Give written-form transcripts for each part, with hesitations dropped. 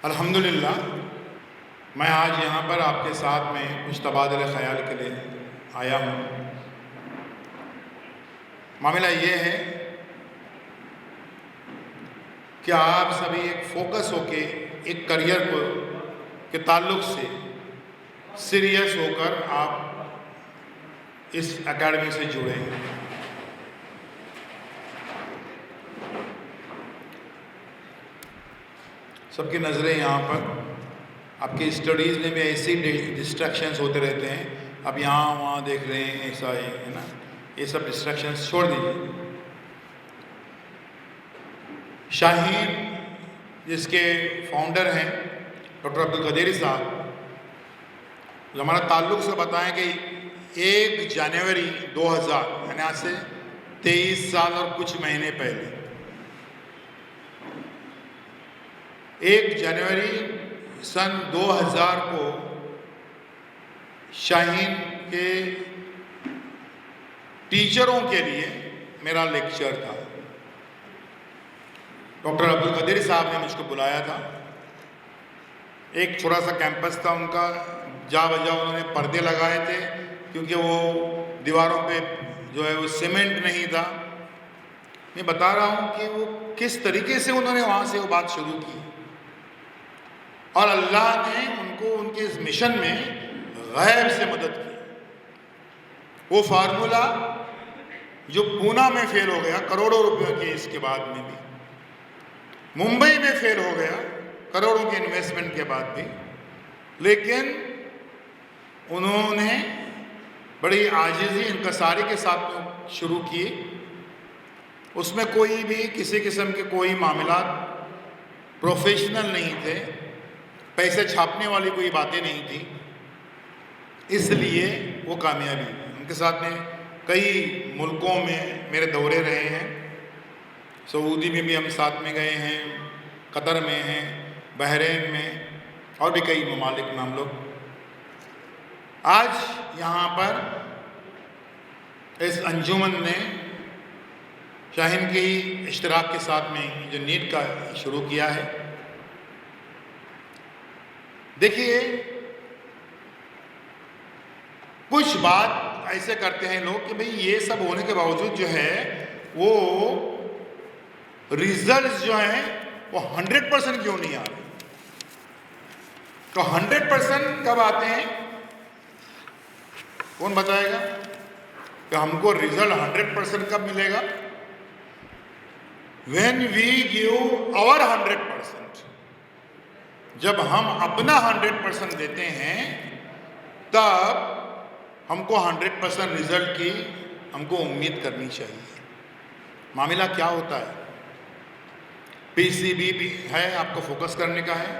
अल्हम्दुलिल्लाह, मैं आज यहाँ पर आपके साथ में कुछ तबादला ख़याल के लिए आया हूँ। मामला ये है कि आप सभी एक फोकस होके एक करियर को के ताल्लुक़ से सीरियस होकर आप इस एकेडमी से जुड़े हैं। सबकी नज़रें यहाँ पर आपकी स्टडीज़ में भी ऐसे डिस्ट्रैक्शंस होते रहते हैं। अब यहाँ वहाँ देख रहे हैं, ऐसा है ना, ये सब डिस्ट्रैक्शंस छोड़ दीजिए। शाहीन जिसके फाउंडर हैं डॉक्टर अब्दुल कदीर साहब, जो हमारा ताल्लुक़ से बताएं कि 1 जनवरी 2000 यानी आज से 23 साल और कुछ महीने पहले 1 जनवरी सन 2000 को शाहीन के टीचरों के लिए मेरा लेक्चर था। डॉक्टर अब्दुल कदीर साहब ने मुझको बुलाया था। एक छोटा सा कैंपस था उनका, जा बजा उन्होंने पर्दे लगाए थे क्योंकि वो दीवारों पे जो है वो सीमेंट नहीं था। मैं बता रहा हूँ कि वो किस तरीके से उन्होंने वहाँ से वो बात शुरू की और अल्लाह ने उनको उनके इस मिशन में गैब से मदद की। वो फार्मूला जो पूना में फेल हो गया करोड़ों रुपयों के, इसके बाद में भी मुंबई में फेल हो गया करोड़ों के इन्वेस्टमेंट के बाद भी, लेकिन उन्होंने बड़ी आजिज़ी इंकसारी के साथ शुरू किए। उसमें कोई भी किसी किस्म के कोई मामला प्रोफेशनल नहीं थे, पैसे छापने वाली कोई बातें नहीं थी, इसलिए वो कामयाबी। उनके साथ में कई मुल्कों में मेरे दौरे रहे हैं। सऊदी में भी हम साथ में गए हैं, कतर में हैं, बहरीन में और भी कई ममालिक में हम लोग। आज यहाँ पर इस अंजुमन ने शाहीन के ही इश्तिराक के साथ में जो नीट का शुरू किया है। देखिए, कुछ बात ऐसे करते हैं लोग कि भाई ये सब होने के बावजूद जो है वो रिजल्ट्स जो हैं वो 100% क्यों नहीं आ रहे। तो 100% कब आते हैं, कौन बताएगा कि हमको रिजल्ट 100% कब मिलेगा? When we give our 100%, जब हम अपना 100% देते हैं तब हमको 100% रिजल्ट की हमको उम्मीद करनी चाहिए। मामला क्या होता है, पीसीबी भी है, आपको फोकस करने का है,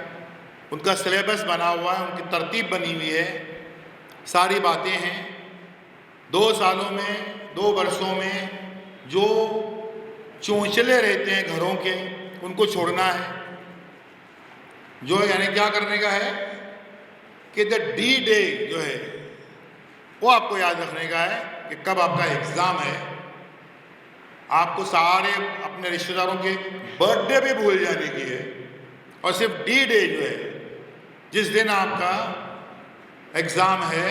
उनका सिलेबस बना हुआ है, उनकी तरतीब बनी हुई है, सारी बातें हैं। 2 सालों में 2 वर्षों में जो चोंचले रहते हैं घरों के, उनको छोड़ना है। जो यानी क्या करने का है कि द डी डे जो है वो आपको याद रखने का है कि कब आपका एग्ज़ाम है। आपको सारे अपने रिश्तेदारों के बर्थडे भी भूल जाने की है और सिर्फ डी डे जो है जिस दिन आपका एग्ज़ाम है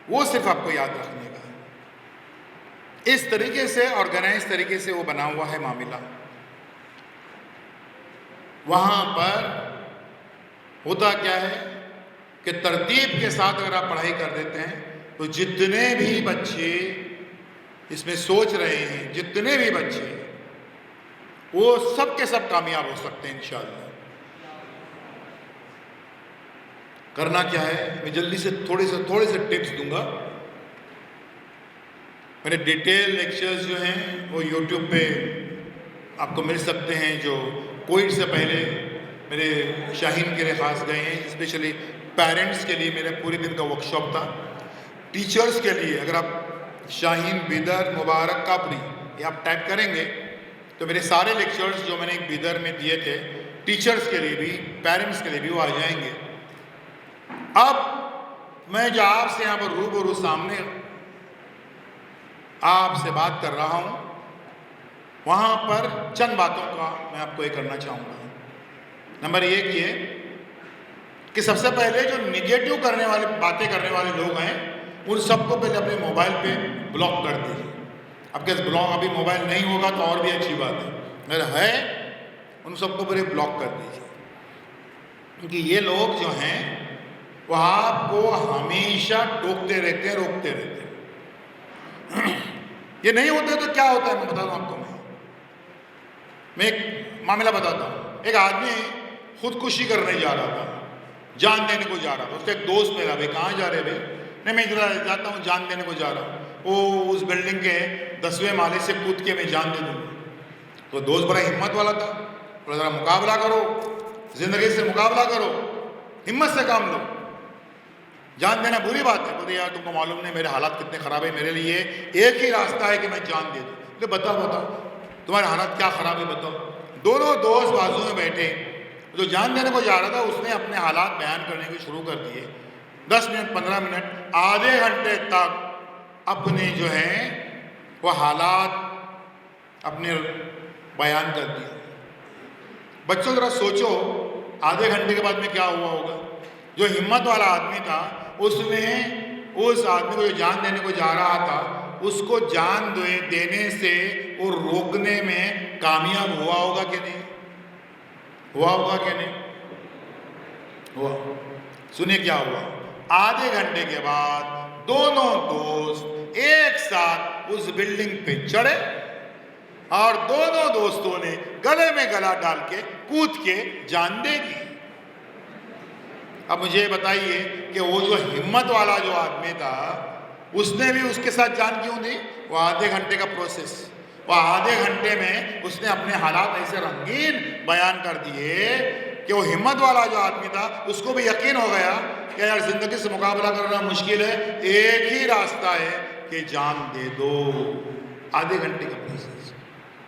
वो सिर्फ आपको याद रखने का है। इस तरीके से ऑर्गेनाइज तरीके से वो बना हुआ है मामला। वहाँ पर होता क्या है कि तरतीब के साथ अगर आप पढ़ाई कर देते हैं तो जितने भी बच्चे इसमें सोच रहे हैं, जितने भी बच्चे, वो सब के सब कामयाब हो सकते हैं इंशाअल्लाह। करना क्या है, मैं जल्दी से थोड़े से टिप्स दूंगा। मेरे डिटेल लेक्चर्स जो हैं वो यूट्यूब पे आपको मिल सकते हैं। जो कोविड से पहले मेरे शाहीन के लिए ख़ास गए हैं, स्पेशली पेरेंट्स के लिए मेरे पूरे दिन का वर्कशॉप था। टीचर्स के लिए अगर आप शाहीन बिदर मुबारक कापरी ये आप टाइप करेंगे तो मेरे सारे लेक्चर्स जो मैंने एक बिदर में दिए थे टीचर्स के लिए भी, पेरेंट्स के लिए भी, वो आ जाएंगे। अब मैं जो आपसे यहाँ पर रूबरू सामने आपसे बात कर रहा हूँ, वहाँ पर चंद बातों का मैं आपको ये करना चाहूँगा। नंबर एक ये कि सबसे पहले जो निगेटिव करने वाले बातें करने वाले लोग हैं उन सबको पहले अपने मोबाइल पे ब्लॉक कर दीजिए। आपके ब्लॉक अभी मोबाइल नहीं होगा तो और भी अच्छी बात है, अगर है उन सबको पहले ब्लॉक कर दीजिए, क्योंकि ये लोग जो हैं वो आपको हमेशा टोकते रहते हैं, रोकते रहते हैं। ये नहीं होते तो क्या होता है मैं बता दूं आपको। मैं एक मामला बताता हूँ। एक आदमी खुदकुशी करने जा रहा था, जान देने को जा रहा था। उसका एक दोस्त मेरा, भाई कहाँ जा रहे भाई? नहीं मैं इधर जाता हूँ, जान देने को जा रहा हूँ। वो उस बिल्डिंग के 10वें माले से कूद के मैं जान दे दूँगा। तो दोस्त बड़ा हिम्मत वाला था, बोला जरा मुकाबला करो, जिंदगी से मुकाबला करो, हिम्मत से काम लो, जान देना बुरी बात है। बोले यार तुमको मालूम नहीं मेरे हालात कितने खराब है, मेरे लिए एक ही रास्ता है कि मैं जान दे दूँ। तो बताओ बताओ तुम्हारे हालात क्या खराब है बताओ। दोनों दोस्त बाजू में बैठे, जो जान देने को जा रहा था उसने अपने हालात बयान करने के शुरू कर दिए। 10 मिनट 15 मिनट आधे घंटे तक अपने जो है वो हालात अपने बयान कर दिए। बच्चों जरा सोचो आधे घंटे के बाद में क्या हुआ होगा। जो हिम्मत वाला आदमी था उसने उस आदमी को जो जान देने को जा रहा था उसको जान देने से वो रोकने में कामयाब हुआ होगा कि नहीं? हुआ होगा कि नहीं हुआ? सुनिए क्या हुआ। आधे घंटे के बाद दोनों दोस्त एक साथ उस बिल्डिंग पे चढ़े और दोनों दोस्तों ने गले में गला डाल के कूद के जान दे दी। अब मुझे बताइए कि वो जो हिम्मत वाला जो आदमी था उसने भी उसके साथ जान क्यों दी? वो आधे घंटे का प्रोसेस, वो आधे घंटे में उसने अपने हालात ऐसे रंगीन बयान कर दिए कि वो हिम्मत वाला जो आदमी था उसको भी यकीन हो गया कि यार जिंदगी से मुकाबला करना मुश्किल है, एक ही रास्ता है कि जान दे दो। आधे घंटे का प्रोसेस।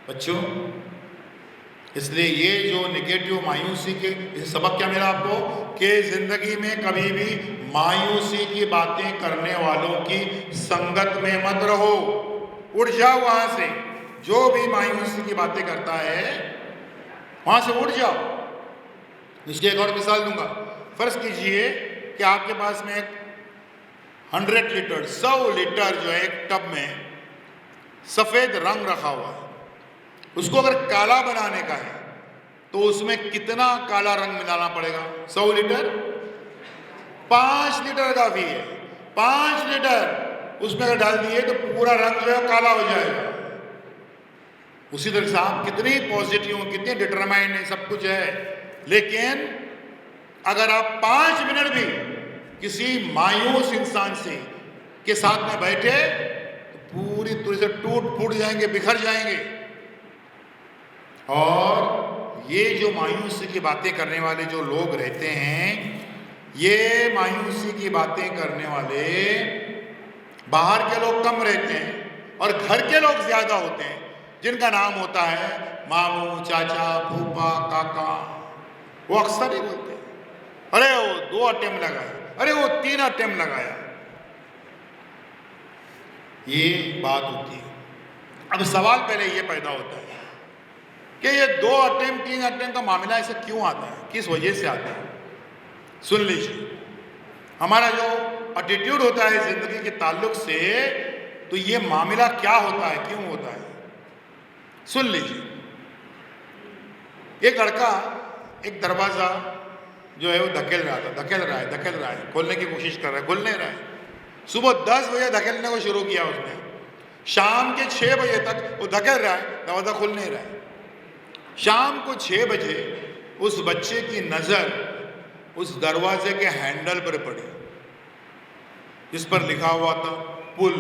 बच्चों इसलिए ये जो निगेटिव मायूसी के सबक क्या मिला आपको कि जिंदगी में कभी भी मायूसी की बातें करने वालों की संगत में मत रहो, उठ जाओ वहां से। जो भी मायूसी की बातें करता है वहां से उठ जाओ। इसकी एक और मिसाल दूंगा। फर्ज कीजिए कि आपके पास में एक 100 लीटर 100 लीटर जो है एक टब में सफेद रंग रखा हुआ है। उसको अगर काला बनाने का है तो उसमें कितना काला रंग मिलाना पड़ेगा? 100 लीटर 5 लीटर का भी है। 5 लीटर उसमें अगर डाल दिए तो पूरा रंग जो है काला हो जाएगा। उसी तरह से आप कितनी पॉजिटिव, कितने डिटरमाइंड है, सब कुछ है, लेकिन अगर आप 5 मिनट भी किसी मायूस इंसान से के साथ में बैठे तो पूरी तरह से टूट फूट जाएंगे, बिखर जाएंगे। और ये जो मायूसी की बातें करने वाले जो लोग रहते हैं, ये मायूसी की बातें करने वाले बाहर के लोग कम रहते हैं और घर के लोग ज्यादा होते हैं, जिनका नाम होता है मामू, चाचा, फूफा, काका। वो अक्सर ही बोलते हैं अरे वो 2 अटेम्प्ट लगाया, अरे वो 3 अटेम्प्ट लगाया। ये बात होती है। अब सवाल पहले ये पैदा होता है कि ये 2 अटेम्प्ट 3 अटेम्प्ट का मामला ऐसा क्यों आता है, किस वजह से आता है? सुन लीजिए, हमारा जो एटीट्यूड होता है जिंदगी के ताल्लुक से, तो ये मामला क्या होता है, क्यों होता है? सुन लीजिए। एक लड़का एक दरवाजा जो है वो धकेल रहा है, खोलने की कोशिश कर रहा है, खुल नहीं रहा है। सुबह 10 बजे धकेलने को शुरू किया उसने, शाम के 6 बजे तक वो धकेल रहा है, दरवाजा खुल नहीं रहा है। शाम को 6 बजे उस बच्चे की नजर उस दरवाजे के हैंडल पर पड़ी, जिस पर लिखा हुआ था पुल,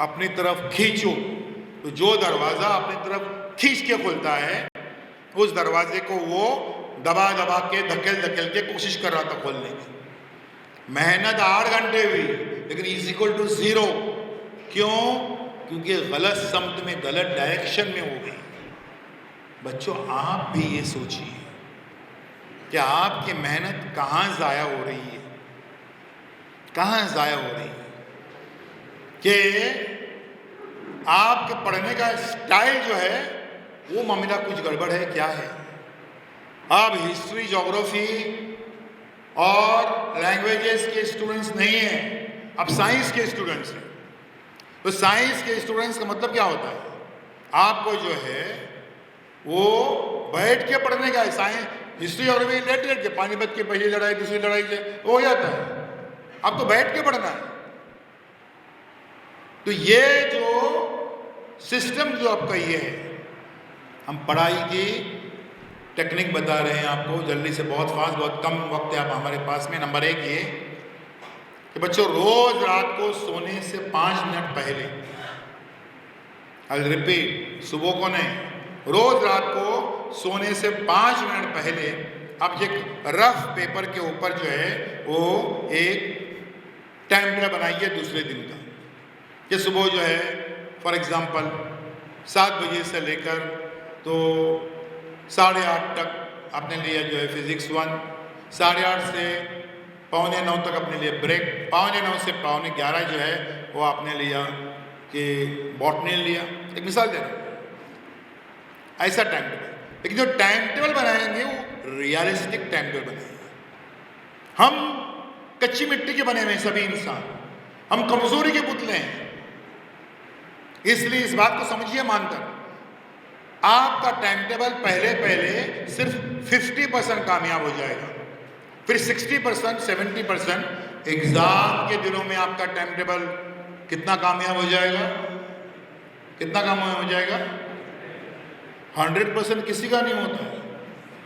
अपनी तरफ खींचो। तो जो दरवाजा अपनी तरफ खींच के खुलता है, उस दरवाजे को वो दबा दबा के धकेल के कोशिश कर रहा था खोलने की। मेहनत 8 घंटे हुई, लेकिन इज इक्वल टू 0। क्यों? क्योंकि गलत समत में, गलत डायरेक्शन में हो गई। बच्चों आप भी ये सोचिए कि आपकी मेहनत कहाँ ज़ाया हो रही है, कहाँ ज़ाया हो रही है। कि आपके पढ़ने का स्टाइल जो है वो मामला कुछ गड़बड़ है, क्या है? अब हिस्ट्री, ज्योग्राफी और लैंग्वेजेस के स्टूडेंट्स नहीं हैं, अब साइंस के स्टूडेंट्स हैं। तो साइंस के स्टूडेंट्स का मतलब क्या होता है? आपको जो है वो बैठ के पढ़ने का है। साइंस, हिस्ट्री और भी लेट के पानीपत की पहली लड़ाई, दूसरी लड़ाई से हो जाता है, आपको बैठ के पढ़ना है। तो ये जो सिस्टम जो आपका ये है, हम पढ़ाई की टेक्निक बता रहे हैं आपको जल्दी से, बहुत फास्ट, बहुत कम वक्त है आप हमारे पास में। नंबर 1 ये कि बच्चों रोज रात को सोने से 5 मिनट पहले, आई रिपीट, सुबह को नहीं, रोज रात को सोने से 5 मिनट पहले आप एक रफ पेपर के ऊपर जो है वो एक टाइम टेबल बनाइए दूसरे दिन का, कि सुबह जो है फॉर एग्जांपल 7 बजे से लेकर तो 8:30 तक आपने लिया जो है फिजिक्स 1, 8:30 से 8:45 तक आपने लिया ब्रेक, 9:45 से 11:15 जो है वो आपने लिया कि बॉटनी लिया। एक मिसाल दे रहा हूँ, ऐसा टाइम टेबल। लेकिन जो टाइम टेबल बनाएंगे वो रियलिस्टिक टाइम टेबल बनाएंगे। हम कच्ची मिट्टी के बने हुए सभी इंसान, हम कमजोरी के पुतले हैं, इसलिए इस बात को समझिए मानकर आपका टाइम टेबल पहले सिर्फ 50% कामयाब हो जाएगा, फिर 60%, 70% एग्जाम के दिनों में आपका टाइम टेबल कितना कामयाब हो जाएगा? कितना कामयाब हो जाएगा? 100% किसी का नहीं होता है,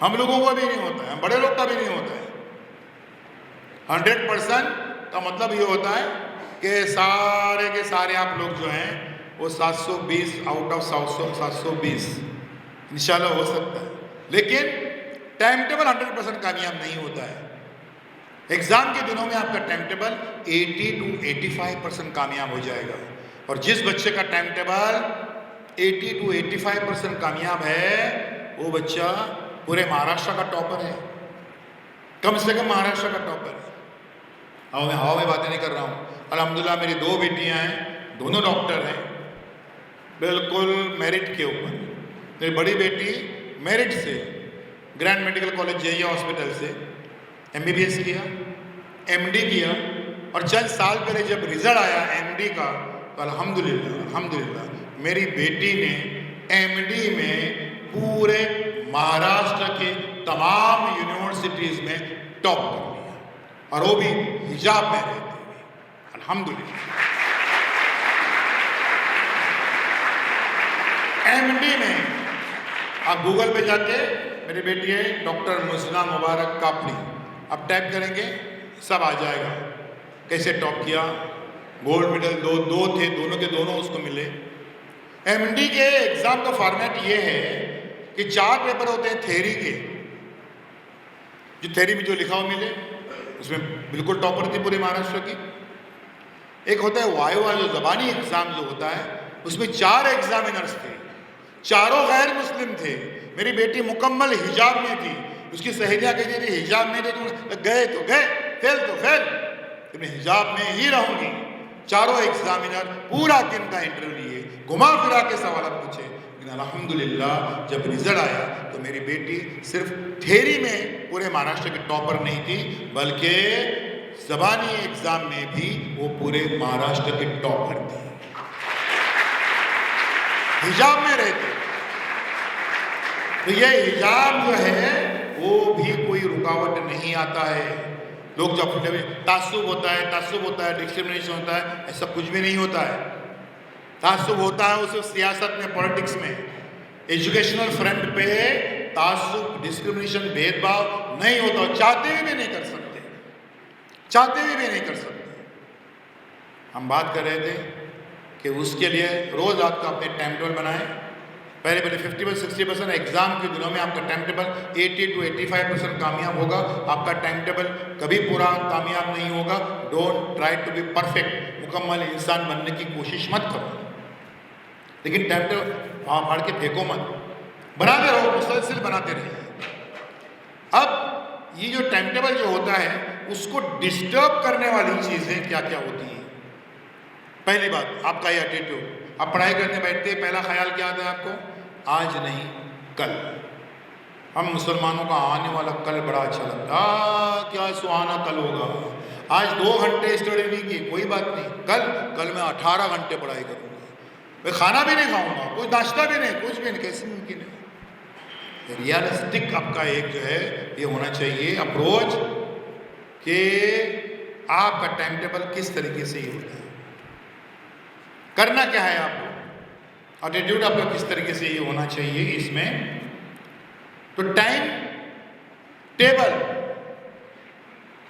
हम लोगों का भी नहीं होता है, बड़े लोग का भी नहीं होता है। 100% का मतलब ये होता है कि सारे के सारे आप लोग जो हैं वो 720 आउट ऑफ 720 इंशाल्लाह हो सकता है, लेकिन टाइम टेबल 100% कामयाब नहीं होता है। एग्जाम के दिनों में आपका टाइम टेबल 80 to 85% कामयाब हो जाएगा। और जिस बच्चे का टाइम टेबल 80 to 85% कामयाब है, वो बच्चा पूरे महाराष्ट्र का टॉपर है, कम से कम महाराष्ट्र का टॉपर है। और मैं हवा में बातें नहीं कर रहा हूँ। अल्हम्दुलिल्लाह मेरी 2 बेटियाँ हैं, दोनों डॉक्टर हैं, बिल्कुल मेरिट के ऊपर। मेरी बड़ी बेटी मेरिट से grand medical college JE hospital से MBBS किया, MD किया, और चंद साल पहले जब रिजल्ट आया MD का तो अल्हम्दुलिल्लाह मेरी बेटी ने MD में पूरे महाराष्ट्र के तमाम यूनिवर्सिटीज में टॉप कर लिया, और वो भी हिजाब में रहते हुए, अल्हम्दुलिल्लाह। MD में आप गूगल पे जाके, मेरी बेटी है डॉक्टर मुस्ना मुबारक कापड़ी, आप टाइप करेंगे सब आ जाएगा, कैसे टॉप किया, गोल्ड मेडल दो थे, दोनों के दोनों उसको मिले। MD के एग्जाम का फॉर्मेट ये है कि 4 पेपर होते हैं थ्योरी के, जो थ्योरी में जो लिखा हुआ मिले उसमें बिल्कुल टॉपर थी पूरे महाराष्ट्र की। एक होता है वाइवा, जो जबानी एग्जाम जो होता है, उसमें 4 एग्जामिनर्स थे, चारों गैर मुस्लिम थे। मेरी बेटी मुकम्मल हिजाब में थी, उसकी सहेलियां कहती थी हिजाब में थे, तुम गए तो गए, फेल तो फेल, तुम्हें हिजाब में ही रहूंगी। चारों एग्जामिनर पूरा दिन का इंटरव्यू लिए, घुमा फिरा के सवाल पूछे, लेकिन अल्हम्दुलिल्लाह जब रिजल्ट आया तो मेरी बेटी सिर्फ थ्योरी में पूरे महाराष्ट्र की टॉपर नहीं थी, बल्कि ज़बानी एग्जाम में भी वो पूरे महाराष्ट्र की टॉपर थी, हिजाब में रहते। तो ये हिजाब जो है वो भी कोई रुकावट नहीं आता है। लोग जब तासुब होता है, डिस्क्रिमिनेशन होता है, ऐसा कुछ भी नहीं होता है। तासुब होता है उसे सियासत में, पॉलिटिक्स में, एजुकेशनल फ्रंट पे तासुब, डिस्क्रिमिनेशन, भेदभाव नहीं होता, चाहते हुए भी नहीं कर सकते, चाहते हुए भी नहीं कर सकते। हम बात कर रहे थे कि उसके लिए रोज आपका अपने टाइम टेबल बनाएं। पहले 50-60% एग्जाम के दिनों में आपका टाइम टेबल 80 to 85% कामयाब होगा। आपका टाइम टेबल कभी पूरा कामयाब नहीं होगा। Don't try to be perfect, मुकम्मल इंसान बनने की कोशिश मत करो, लेकिन टाइम टेबल फाड़ के फेंको मत, बनाते रहो, मुसलसल बनाते रहिए। अब ये जो टाइम टेबल जो होता है उसको डिस्टर्ब करने वाली चीज़ें क्या क्या होती हैं? पहली बात आपका ये एटीट्यूड। आप पढ़ाई करने बैठते हैं, पहला ख्याल क्या आता है आपको? आज नहीं कल, हम मुसलमानों का आने वाला कल बड़ा अच्छा लगता, क्या सुहाना कल होगा। आज 2 घंटे स्टडी नहीं की, कोई बात नहीं, कल मैं 18 घंटे पढ़ाई करूँगा, मैं खाना भी नहीं खाऊंगा, कोई नाश्ता भी नहीं, कुछ भी नहीं, कैसे मुमकिन है। रियलिस्टिक आपका एक जो है ये होना चाहिए अप्रोच कि आपका टाइम टेबल किस तरीके से ही होता है, करना क्या है आपको, एटीट्यूड आपका किस तरीके से ये होना चाहिए इसमें। तो टाइम टेबल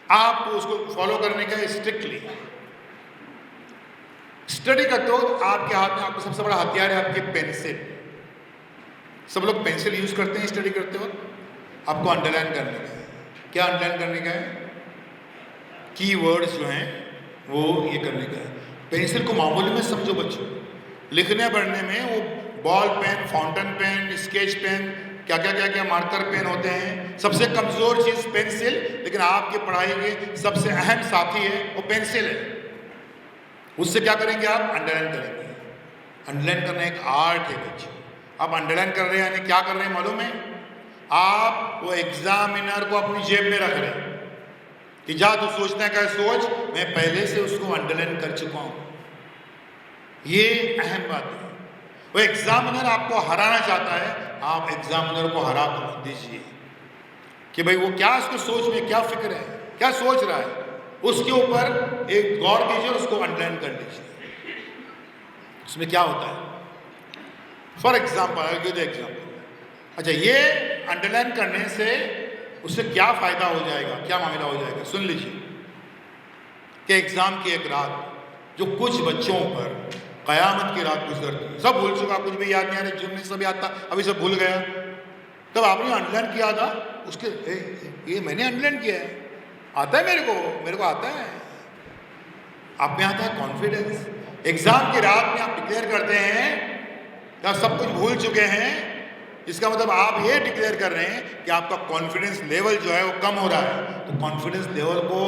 आपको उसको फॉलो करने का स्ट्रिक्टली। स्टडी करते हो आपके हाथ में आपका सबसे बड़ा हथियार है आपकी पेंसिल। सब लोग पेंसिल यूज करते हैं स्टडी करते वक्त, आपको अंडरलाइन करने का है। क्या अंडरलाइन करने का है? कीवर्ड्स जो हैं वो ये करने का है। पेंसिल को मामूली में समझो बच्चों, लिखने पढ़ने में वो ball pen, fountain pen, sketch pen, क्या मार्कर पेन होते हैं, सबसे कमजोर चीज पेंसिल, लेकिन आपकी पढ़ाई के सबसे अहम साथी है वो पेंसिल है। उससे क्या करेंगे आप? अंडरलाइन करेंगे। अंडरलाइन करना एक आर्ट है बच्चों। आप अंडरलाइन कर रहे हैं यानी क्या कर रहे हैं मालूम है? आप वो एग्जामिनर को अपनी जेब में रख रहे हैं कि जा तू सोचना है क्या सोच, मैं पहले से उसको अंडरलाइन कर चुका हूं। ये अहम बात है। वो एग्जामिनर आपको हराना चाहता है, आप एग्जामिनर को हरा दीजिए कि भाई वो क्या उसको सोच में क्या फिक्र है, क्या सोच रहा है, उसके ऊपर एक गौर कीजिए और उसको अंडरलाइन कर लीजिए। उसमें क्या होता है? For example, I give the example. अच्छा, ये अंडरलाइन करने से उससे क्या फायदा हो जाएगा, क्या मामला हो जाएगा, सुन लीजिए कि एग्जाम की एक रात जो कुछ बच्चों पर कयामत की रात गुजरती, सब भूल चुका, कुछ भी याद नहीं आ रहा, जिनमें सब याद था अभी सब भूल गया। तब आपने अंडरलाइन किया था उसके ये मैंने अंडरलाइन किया है, आता है मेरे को आता है। आप में आता है कॉन्फिडेंस। एग्जाम की रात में आप डिक्लेयर करते हैं कि आप सब कुछ भूल चुके हैं, इसका मतलब आप ये डिक्लेयर कर रहे हैं कि आपका कॉन्फिडेंस लेवल जो है वो कम हो रहा है। तो कॉन्फिडेंस लेवल को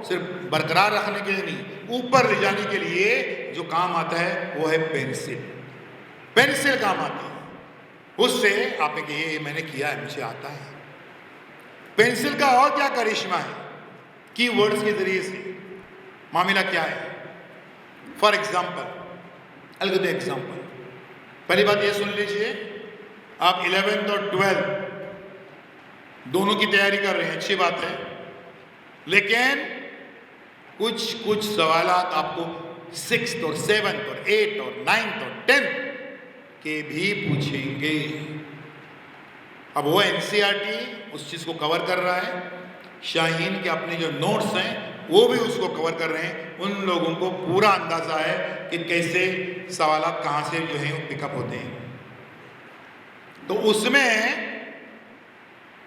सिर्फ बरकरार रखने के लिए नहीं, ऊपर ले जाने के लिए जो काम आता है वो है पेंसिल। पेंसिल काम आती है, उससे आपने कि ये मैंने किया है, मुझे आता है। पेंसिल का और क्या करिश्मा है? कीवर्ड्स के जरिए से मामला क्या है? For example, I will give the example. पहली बात ये सुन लीजिए, आप 11th और 12th दोनों की तैयारी कर रहे हैं, अच्छी बात है, लेकिन कुछ सवालात आपको 6th और 7th और 8th और 9th और 10th के भी पूछेंगे। अब वो एनसीईआरटी उस चीज को कवर कर रहा है, शाहीन के अपने जो नोट्स हैं वो भी उसको कवर कर रहे हैं। उन लोगों को पूरा अंदाजा है कि कैसे सवालात कहां से जो है वो पिकअप होते हैं। तो उसमें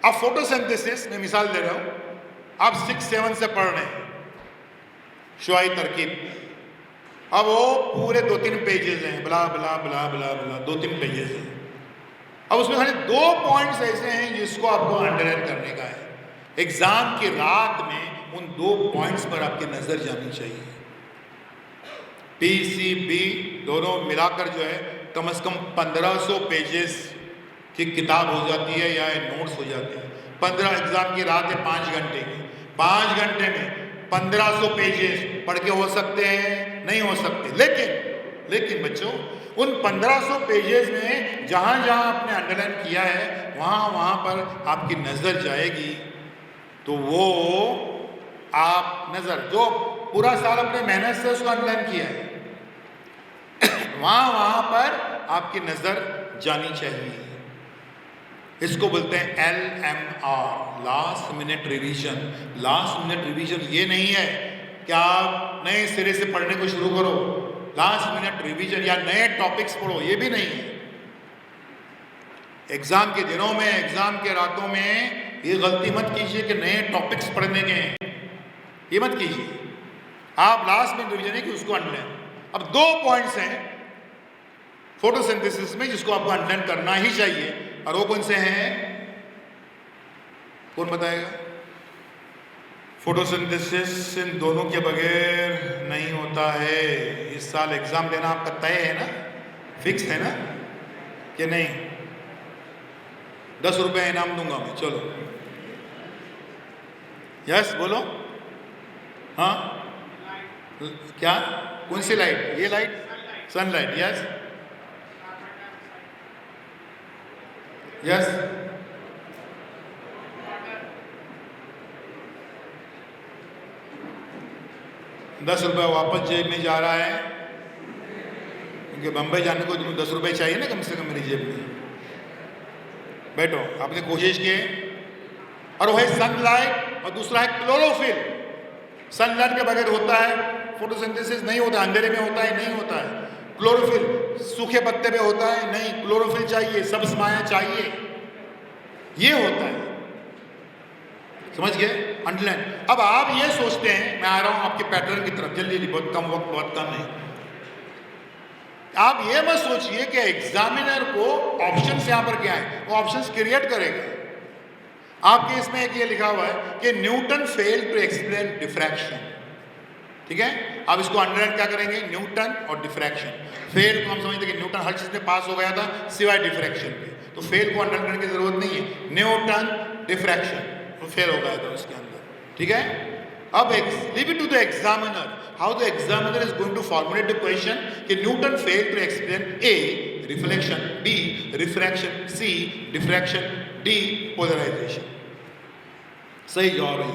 आप फोटोसिंथेसिस में मिसाल दे रहा हूं, आप 6-7 से पढ़ रहे हैं शुआई तरकीब, अब वो पूरे 2-3 पेजेस हैं, ब्ला ब्ला ब्ला ब्ला ब्ला 2-3 पेजेस हैं। अब उसमें खाली 2 पॉइंट्स ऐसे हैं जिसको आपको अंडरलाइन करने का है। एग्जाम की रात में उन 2 पॉइंट्स पर आपकी नजर जानी चाहिए। पीसीबी दोनों मिलाकर जो है कम से कम 1500 पेजेस की किताब हो जाती है या नोट्स हो जाते हैं। 15 एग्जाम की रात है 5 घंटे की, 5 घंटे में 1500 पेजेस पढ़ के हो सकते हैं? नहीं हो सकते। लेकिन बच्चों उन 1500 पेजेस में जहां जहां आपने अंडरलाइन किया है वहां पर आपकी नजर जाएगी, तो वो आप नजर जो पूरा साल अपने मेहनत से उसको अंडरलाइन किया है वहां पर आपकी नजर जानी चाहिए। इसको बोलते हैं LMR, last minute revision. Last minute revision ये नहीं है कि आप नए सिरे से पढ़ने को शुरू करो, लास्ट मिनट रिवीजन या नए टॉपिक्स पढ़ो, ये भी नहीं है। एग्जाम के दिनों में, एग्जाम के रातों में ये गलती मत कीजिए कि नए टॉपिक्स पढ़ने के हैं, ये मत कीजिए। आप लास्ट मिनट रिवीजन है कि उसको अंडरलाइन। अब 2 पॉइंट्स हैं फोटोसिंथेसिस में जिसको आपको अंडरलाइन करना ही चाहिए, और वो कौन से हैं? कौन बताएगा? फोटोसिंथेसिस इन दोनों के बगैर नहीं होता है। इस साल एग्जाम देना आपका तय है ना, फिक्स है ना कि नहीं? ₹10 इनाम दूंगा मैं, चलो। यस बोलो। हाँ क्या, कौन सी लाइट? ये लाइट सनलाइट। Yes yes. ₹10 वापस जेब में जा रहा है, क्योंकि बम्बई जाने को ₹10 चाहिए ना कम से कम मेरी जेब में। बैठो, आपने कोशिश की है। और वो है सनलाइट और दूसरा है क्लोरोफिल। सनलाइट के बगैर होता है फोटोसिंथेसिस? नहीं होता। अंधेरे में होता है? नहीं होता है। क्लोरोफिल सूखे पत्ते पे होता है? नहीं। क्लोरोफिल चाहिए, सब्ज माया चाहिए, ये होता है। समझ गए? अंडरलाइन। अब आप ये सोचते हैं, मैं आ रहा हूं आपके पैटर्न की तरफ, जल्दी जल्दी, बहुत कम वक्त, बहुत कम है। आप ये मत सोचिए कि एग्जामिनर को ऑप्शंस यहां पर क्या है, वो ऑप्शंस क्रिएट करेगा। आपके इसमें एक ये लिखा हुआ है कि Newton fail to explain diffraction. ठीक है, आप इसको अंडरलाइन क्या करेंगे? न्यूटन और डिफ्रैक्शन। फेल को हम समझते कि न्यूटन हर चीज में पास हो गया था सिवाय डिफ्रैक्शन पे, तो फेल को अंडरलाइन करने की जरूरत नहीं है। न्यूटन डिफ्रैक्शन तो फेल हो गया था उसके अंदर। ठीक है, अब leave it to the examiner how the examiner is going to formulate the question कि Newton failed to explain A reflection, B refraction, C diffraction, D polarization। सही जवाब है,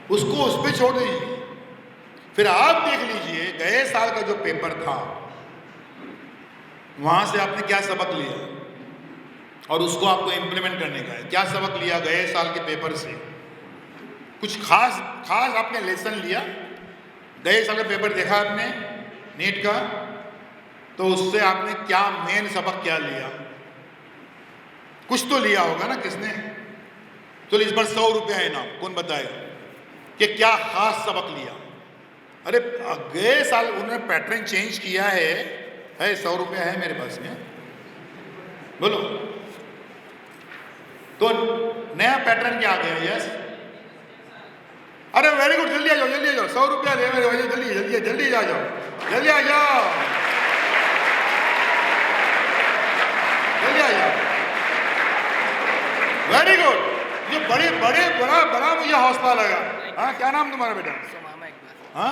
उसको उस पर छोड़ दीजिए। फिर आप देख लीजिए गए साल का जो पेपर था वहां से आपने क्या सबक लिया और उसको आपको इंप्लीमेंट करने का है। क्या सबक लिया गए साल के पेपर से? कुछ खास आपने लेसन लिया? गए साल का पेपर देखा आपने नीट का, तो उससे आपने क्या मेन सबक क्या लिया? कुछ तो लिया होगा ना किसने? तो इस बार ₹100 इनाम, कौन बताएगा कि क्या खास सबक लिया? अरे गए साल उन्होंने पैटर्न चेंज किया है ₹100 है मेरे पास में, बोलो। तो नया पैटर्न क्या आ गया? यस, अरे वेरी गुड, जल्दी आ जाओ, जल्दी आ जाओ, ₹100 दे मेरे भाई, जल्दी जल्दी जल्दी आ जाओ, जल्दी आ जाओ, जल्दी आ जाओ। वेरी गुड, ये बड़े बड़े बड़ा बड़ा मुझे हौसला लगा। हाँ, क्या नाम तुम्हारा बेटा? हाँ,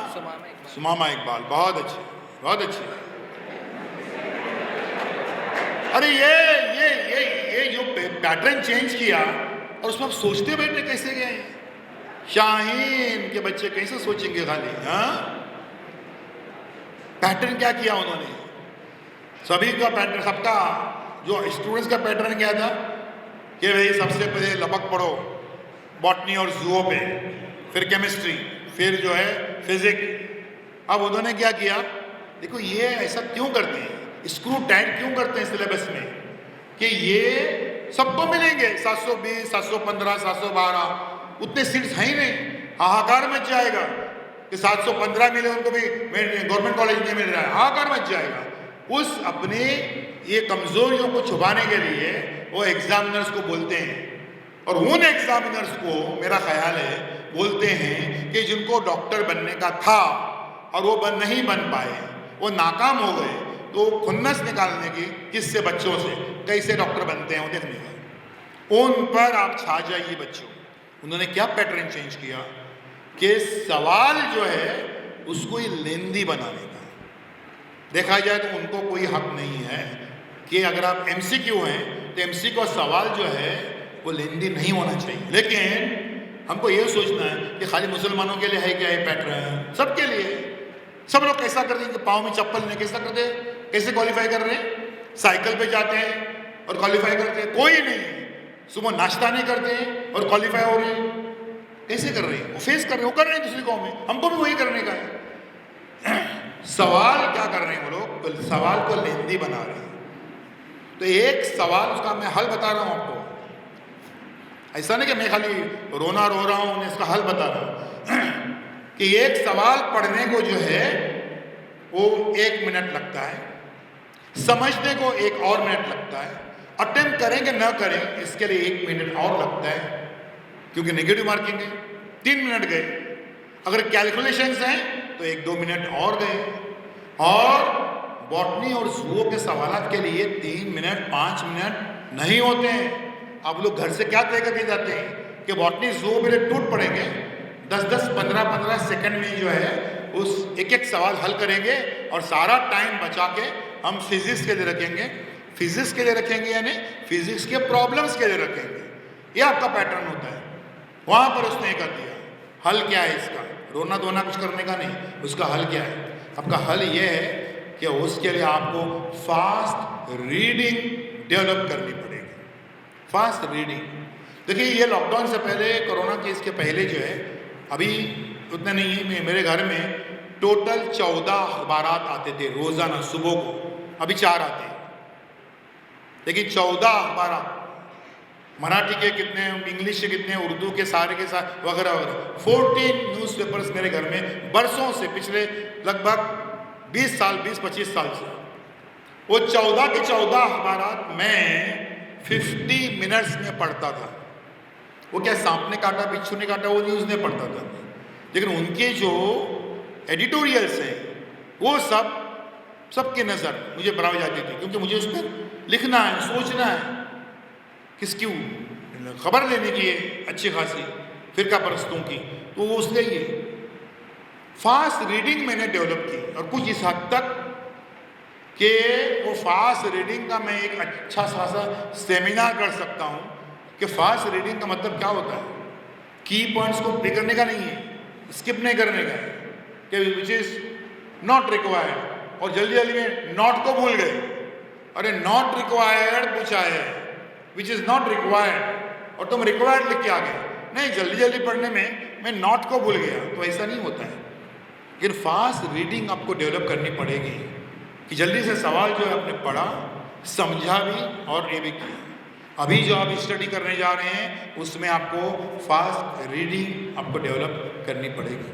सुमामा इकबाल, बहुत अच्छे, बहुत अच्छे। अरे ये जो पैटर्न चेंज किया और उसमें आप सोचते बैठे कैसे गए हैं? शाहीन के बच्चे कैसे सोचेंगे खाली? हाँ, पैटर्न क्या किया उन्होंने? सभी का पैटर्न, सबका जो स्टूडेंट्स का पैटर्न क्या था कि भाई सबसे पहले लपक पढ़ो बॉटनी और जूओ पे, फिर केमिस्ट्री, फिर जो है फिजिक्स। अब उन्होंने क्या किया? देखो ये ऐसा क्यों करते हैं, स्क्रू टाइट क्यों करते हैं सिलेबस में कि ये सबको मिलेंगे 720, 715, 712, उतने सीट्स हैं ही नहीं। हाहाकार मच जाएगा कि 715 मिले उनको भी गवर्नमेंट कॉलेज नहीं मिल रहा है, हाहाकार मच जाएगा। उस अपने ये कमजोरियों को छुपाने के लिए वो एग्जामिनर्स को बोलते हैं, और उन एग्जामिनर्स को मेरा ख्याल है बोलते हैं कि जिनको डॉक्टर बनने का था और वो नहीं बन पाए, वो नाकाम हो गए, तो खुन्नस निकालने की किससे? बच्चों से। कैसे डॉक्टर बनते हैं वो देखने का, उन पर आप छा जाइए बच्चों। उन्होंने क्या पैटर्न चेंज किया कि सवाल जो है उसको ये लेंदी बनाने का। देखा जाए तो उनको कोई हक नहीं है कि अगर आप एमसीक्यू हैं तो एमसीक्यू का सवाल जो है वो लेंदी नहीं होना चाहिए। लेकिन हमको ये सोचना है कि खाली मुसलमानों के लिए है क्या ये पैटर्न? सबके लिए। सब लोग कैसा कर देंगे? पाँव में चप्पल नहीं, कैसा कर दे? कैसे क्वालिफाई कर रहे हैं? साइकिल पे जाते हैं और क्वालिफाई करते हैं? कोई नहीं। सुबह नाश्ता नहीं करते हैं और क्वालिफाई हो रहे हैं? कैसे कर रहे हैं? वो फेस कर रहे हैं, वो कर रहे हैं दूसरी कौम में, हमको भी वही करने का है। सवाल क्या कर रहे हैं वो लोग? तो सवाल को लेंदी बना रहे हैं। तो एक सवाल, उसका मैं हल बता रहा हूं आपको। ऐसा नहीं कि मैं खाली रोना रो रहा हूं, मैं इसका हल बता रहा हूं कि एक सवाल पढ़ने को जो है वो 1 मिनट लगता है, समझने को 1 और मिनट लगता है, अटेम्प्ट करें कि ना करें इसके लिए 1 मिनट और लगता है, क्योंकि नेगेटिव मार्किंग है। 3 मिनट गए। अगर कैलकुलेशंस हैं तो 1-2 मिनट और गए। और बॉटनी और जूओ के सवालात के लिए 3 मिनट 5 मिनट नहीं होते हैं। आप लोग घर से क्या तय करके जाते हैं कि बॉटनी जू मेरे टूट पड़ेंगे, 10-10, 15-15 सेकंड में जो है उस एक सवाल हल करेंगे और सारा टाइम बचा के हम फिजिक्स के लिए रखेंगे। फिजिक्स के लिए रखेंगे यानी फिजिक्स के प्रॉब्लम्स के लिए रखेंगे। ये आपका पैटर्न होता है। वहां पर उसने कर दिया। हल क्या है इसका? रोना धोना कुछ करने का नहीं, उसका हल क्या है? आपका हल ये है कि उसके लिए आपको फास्ट रीडिंग डेवलप करनी पड़ेगी। फास्ट रीडिंग, देखिए ये लॉकडाउन से पहले, कोरोना केस के पहले जो है, अभी उतना नहीं है, मेरे घर में टोटल 14 अखबारात आते थे रोजाना सुबह को, अभी 4 आते हैं। लेकिन 14 अखबारात, मराठी के कितने, इंग्लिश के कितने, उर्दू के सारे वगैरह वगैरह, 14 न्यूज़पेपर्स मेरे घर में बरसों से, पिछले लगभग 20 साल, 20-25 साल से। वो 14 के 14 अखबारात मैं 50 मिनट्स में पढ़ता था। वो क्या सांप ने काटा, बिच्छू ने काटा, वो न्यूज़ में पढ़ता था। लेकिन उनके जो एडिटोरियल्स हैं वो सबकी नज़र मुझे बराबर जाती थी, क्योंकि मुझे उस पर लिखना है, सोचना है, किसकी खबर लेने की है अच्छी खासी फिरका परस्तों की, तो वो उसके लिए फास्ट रीडिंग मैंने डेवलप की। और कुछ इस हद तक कि वो फास्ट रीडिंग का मैं एक अच्छा सा सेमिनार कर सकता हूँ कि फास्ट रीडिंग का मतलब क्या होता है। की पॉइंट्स को प्ले करने का नहीं है, स्किप नहीं करने का है, कि विच इज नॉट रिक्वायर्ड, और जल्दी जल्दी में नॉट को भूल गए। अरे नॉट रिक्वायर्ड पूछा है, विच इज नॉट रिक्वायर्ड, और तुम रिक्वायर्ड लिख के आ गए। नहीं, जल्दी जल्दी पढ़ने में मैं नॉट को भूल गया, तो ऐसा नहीं होता है। लेकिन फास्ट रीडिंग आपको डेवलप करनी पड़ेगी कि जल्दी से सवाल जो है आपने पढ़ा, समझा भी और ये भी किया। अभी जो आप स्टडी करने जा रहे हैं उसमें आपको फास्ट रीडिंग आपको डेवलप करनी पड़ेगी।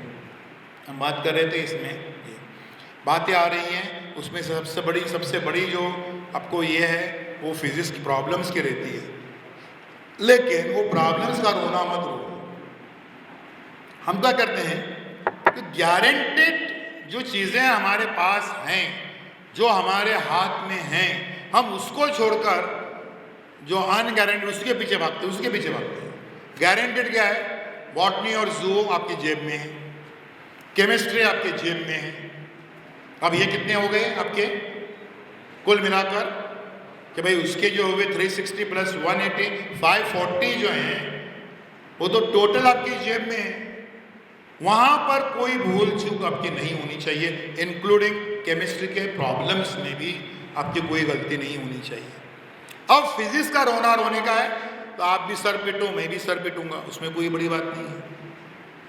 हम बात कर रहे थे, इसमें बातें आ रही हैं, उसमें सबसे बड़ी जो आपको ये है वो फिजिक्स की प्रॉब्लम्स की रहती है। लेकिन वो प्रॉब्लम्स का रोना मत रो। हम क्या करते हैं कि गारंटेड जो चीज़ें हमारे पास हैं, जो हमारे हाथ में हैं, हम उसको छोड़कर जो अनगारंटेड उसके पीछे भागते हैं। गारंटेड क्या है? बॉटनी और जू आपकी जेब में है, केमिस्ट्री आपके जेब में है। अब ये कितने हो गए आपके कुल मिलाकर कि भाई उसके जो हुए 360 प्लस 180, 540 जो हैं वो तो टोटल आपकी जेब में है। वहां पर कोई भूल चूक आपकी नहीं होनी चाहिए, इंक्लूडिंग केमिस्ट्री के प्रॉब्लम्स में भी आपकी कोई गलती नहीं होनी चाहिए। अब फिजिक्स का रोने का है तो आप भी सर पिटो, मैं भी सर पिटूंगा, उसमें कोई बड़ी बात नहीं है।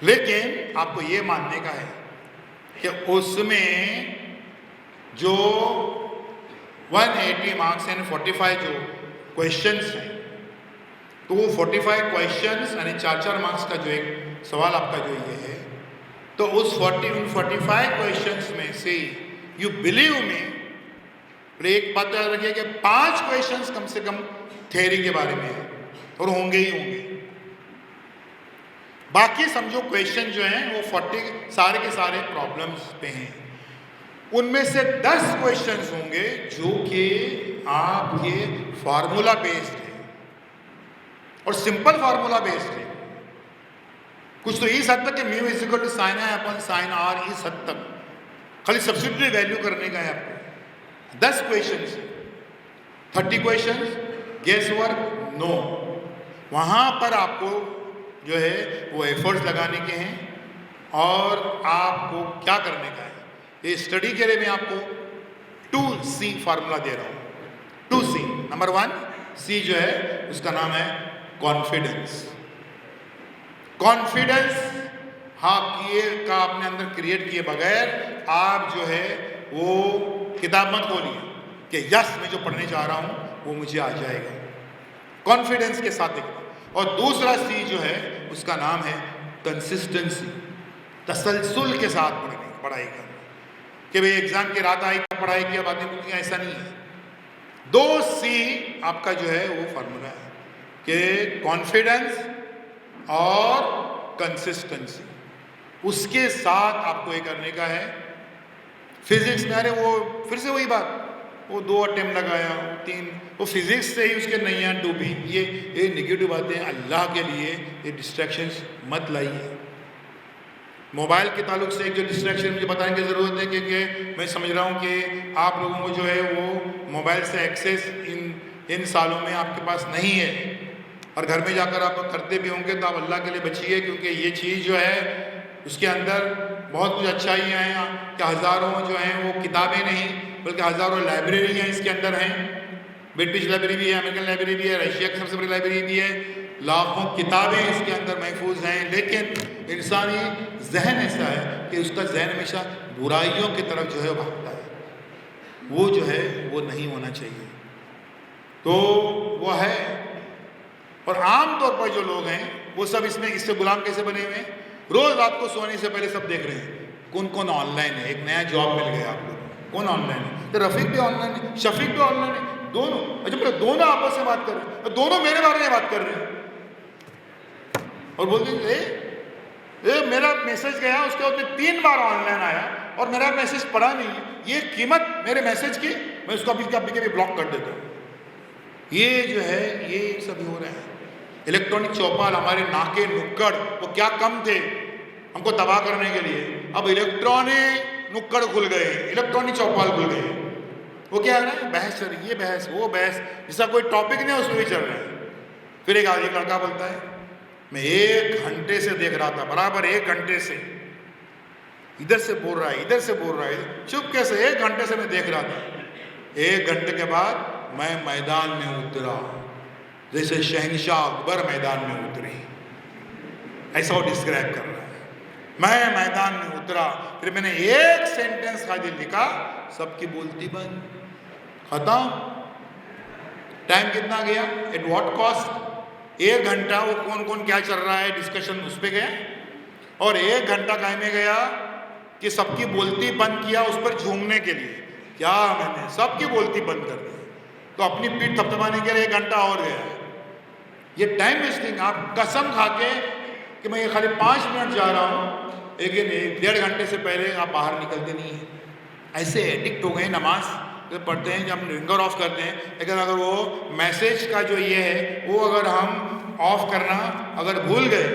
लेकिन आपको ये मानने का है कि उसमें जो 180 मार्क्स यानी 45 जो क्वेश्चंस हैं, तो वो 45 क्वेश्चंस यानी 4-4 मार्क्स का जो एक सवाल आपका जो ये है, तो उस 45 क्वेश्चंस में से यू बिलीव में एक बात याद रखिए कि 5 क्वेश्चंस कम से कम थ्योरी के बारे में है और होंगे ही होंगे। बाकी समझो क्वेश्चन जो हैं वो 40 सारे के सारे प्रॉब्लम्स पे हैं। उनमें से 10 क्वेश्चंस होंगे जो कि आपके फार्मूला बेस्ड है और सिंपल फार्मूला बेस्ड है। कुछ तो इस हद तक कि mu is equal to sine i upon sine r, इस हद तक खाली सब्स्टिट्यूट वैल्यू करने का है आपको। 10 questions, 30 questions, guess work no. वहां पर आपको जो है वो एफर्ट्स लगाने के हैं और आपको क्या करने का है। ये स्टडी के लिए मैं आपको 2C फार्मूला दे रहा हूं। 2C, नंबर 1 C जो है उसका नाम है कॉन्फिडेंस। कॉन्फिडेंस हाँ किए का अपने अंदर क्रिएट किए बगैर आप जो है वो किताब मत खोलिए कि यस मैं जो पढ़ने जा रहा हूं वो मुझे आ जाएगा। कॉन्फिडेंस के साथ देखना। और दूसरा C जो है उसका नाम है कंसिस्टेंसी, तसलसल के साथ पढ़ाई करना कि भाई एग्जाम की रात आई पढ़ाई किया बातें पूछी, ऐसा नहीं है। 2C आपका जो है वो फार्मूला है कि कॉन्फिडेंस और कंसिस्टेंसी, उसके साथ आपको ये करने का है। फिजिक्स में अरे वो फिर से वही बात वो 2 अटेम्प्ट लगाया, 3, वो फिजिक्स से ही उसके नैया डूबी। ये नेगेटिव बातें अल्लाह के लिए ये डिस्ट्रैक्शंस मत लाइए। मोबाइल के ताल्लुक से एक जो डिस्ट्रैक्शन मुझे बताने की ज़रूरत है, क्योंकि मैं समझ रहा हूँ कि आप लोगों को जो है वो मोबाइल से एक्सेस इन सालों में आपके पास नहीं है, और घर में जाकर आप करते भी होंगे, तो आप अल्लाह के लिए बचिए, क्योंकि ये चीज़ जो है उसके अंदर बहुत कुछ अच्छाइयाँ हैं कि हज़ारों जो हैं वो किताबें नहीं बल्कि हज़ारों लाइब्रेरियाँ इसके अंदर हैं। ब्रिटिश लाइब्रेरी भी है, अमेरिकन लाइब्रेरी भी है, रशिया की सबसे बड़ी लाइब्रेरी भी है, लाखों किताबें इसके अंदर महफूज हैं। लेकिन इंसानी जहन ऐसा है कि उसका जहन हमेशा बुराइयों की तरफ जो है भागता है, वो जो है वो नहीं होना चाहिए। तो वो है, और आम तौर पर जो लोग हैं वो सब इससे गुलाम कैसे बने हुए हैं? रोज़ रात को सोने से पहले सब देख रहे हैं कौन कौन ऑनलाइन है, एक नया जॉब मिल गया आप लोगों को, कौन ऑनलाइन है, तो रफ़ीक भी ऑनलाइन है, शफीक भी ऑनलाइन है, दोनों। अच्छा बोले दोनों आपस में बात कर रहे हैं, दोनों मेरे बारे में बात कर रहे हैं, और बोलते मेरा मैसेज गया, उसके बाद में 3 बार ऑनलाइन आया और मेरा मैसेज पढ़ा नहीं, ये कीमत मेरे मैसेज की, मैं उसको अभी भी ब्लॉक कर देता हूँ। ये जो है ये सभी हो रहे हैं। इलेक्ट्रॉनिक चौपाल, हमारे नाके नुक्कड़ वो क्या कम थे हमको तबाह करने के लिए, अब इलेक्ट्रॉनिक नुक्कड़ खुल गए, इलेक्ट्रॉनिक चौपाल खुल गए। वो क्या है ना, बहस चल रही, ये बहस वो बहस, जिसका कोई टॉपिक नहीं उसमें भी चल रहा है। फिर एक आगे लड़का बोलता है मैं 1 घंटे से देख रहा था, बराबर 1 घंटे से, इधर से बोल रहा है, इधर से बोल रहा है, चुप कैसे, 1 घंटे से मैं देख रहा था। 1 घंटे के बाद मैं मैदान में उतरा, जैसे शहनशाह अकबर मैदान में उतरे, ऐसा वो डिस्क्राइब कर रहा है। मैं मैदान में उतरा, फिर मैंने 1 सेंटेंस खाली लिखा, सबकी बोलती बंद, खत्म। टाइम कितना गया, एट व्हाट कॉस्ट? 1 घंटा वो कौन कौन क्या चल रहा है डिस्कशन उस पर गया, और 1 घंटा काहे में गया कि सबकी बोलती बंद किया उस पर झूमने के लिए। क्या मैंने सबकी बोलती बंद कर दी, तो अपनी पीठ थपथपाने के लिए 1 घंटा और गया। ये टाइम वेस्टिंग। आप कसम खा के कि मैं ये खाली 5 मिनट जा रहा हूँ, लेकिन 1.5 घंटे से पहले आप बाहर निकलते नहीं हैं। ऐसे एडिक्ट हो गए, नमाज जब पढ़ते हैं, जब रिंगर ऑफ करते हैं, लेकिन अगर वो मैसेज का जो ये है वो अगर हम ऑफ करना अगर भूल गए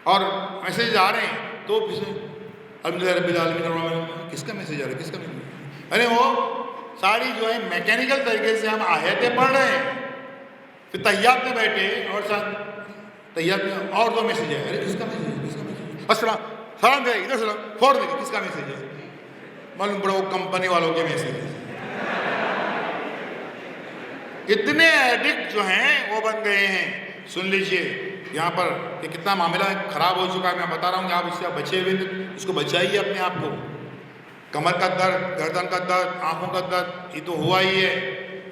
और मैसेज आ रहे हैं तो अल्हम्दुलिल्लाह रब्बिल आलमीन, किसका मैसेज आ रहा है, किसका मैसेज? अरे वो सारी जो है मैकेनिकल तरीके से हम आयतें पढ़ रहे हैं, फिर तहियात में बैठे और तहियात में और 2 मैसेज है, अरे किसका मैसेज है, किसका मैसेज है, अस्सलाम सलाम दे, इधर सलाम फोड़ दे, किसका मैसेज है, मालूम पड़ा वो कंपनी वालों के मैसेज है। इतने एडिक्ट जो हैं वो बन गए हैं। सुन लीजिए यहाँ पर कि कितना मामला खराब हो चुका है, मैं बता रहा हूँ कि आप उससे बचे हुए, उसको बचाइए अपने आप को। कमर का दर्द, गर्दन का दर्द, आंखों का दर्द, ये तो हुआ ही है,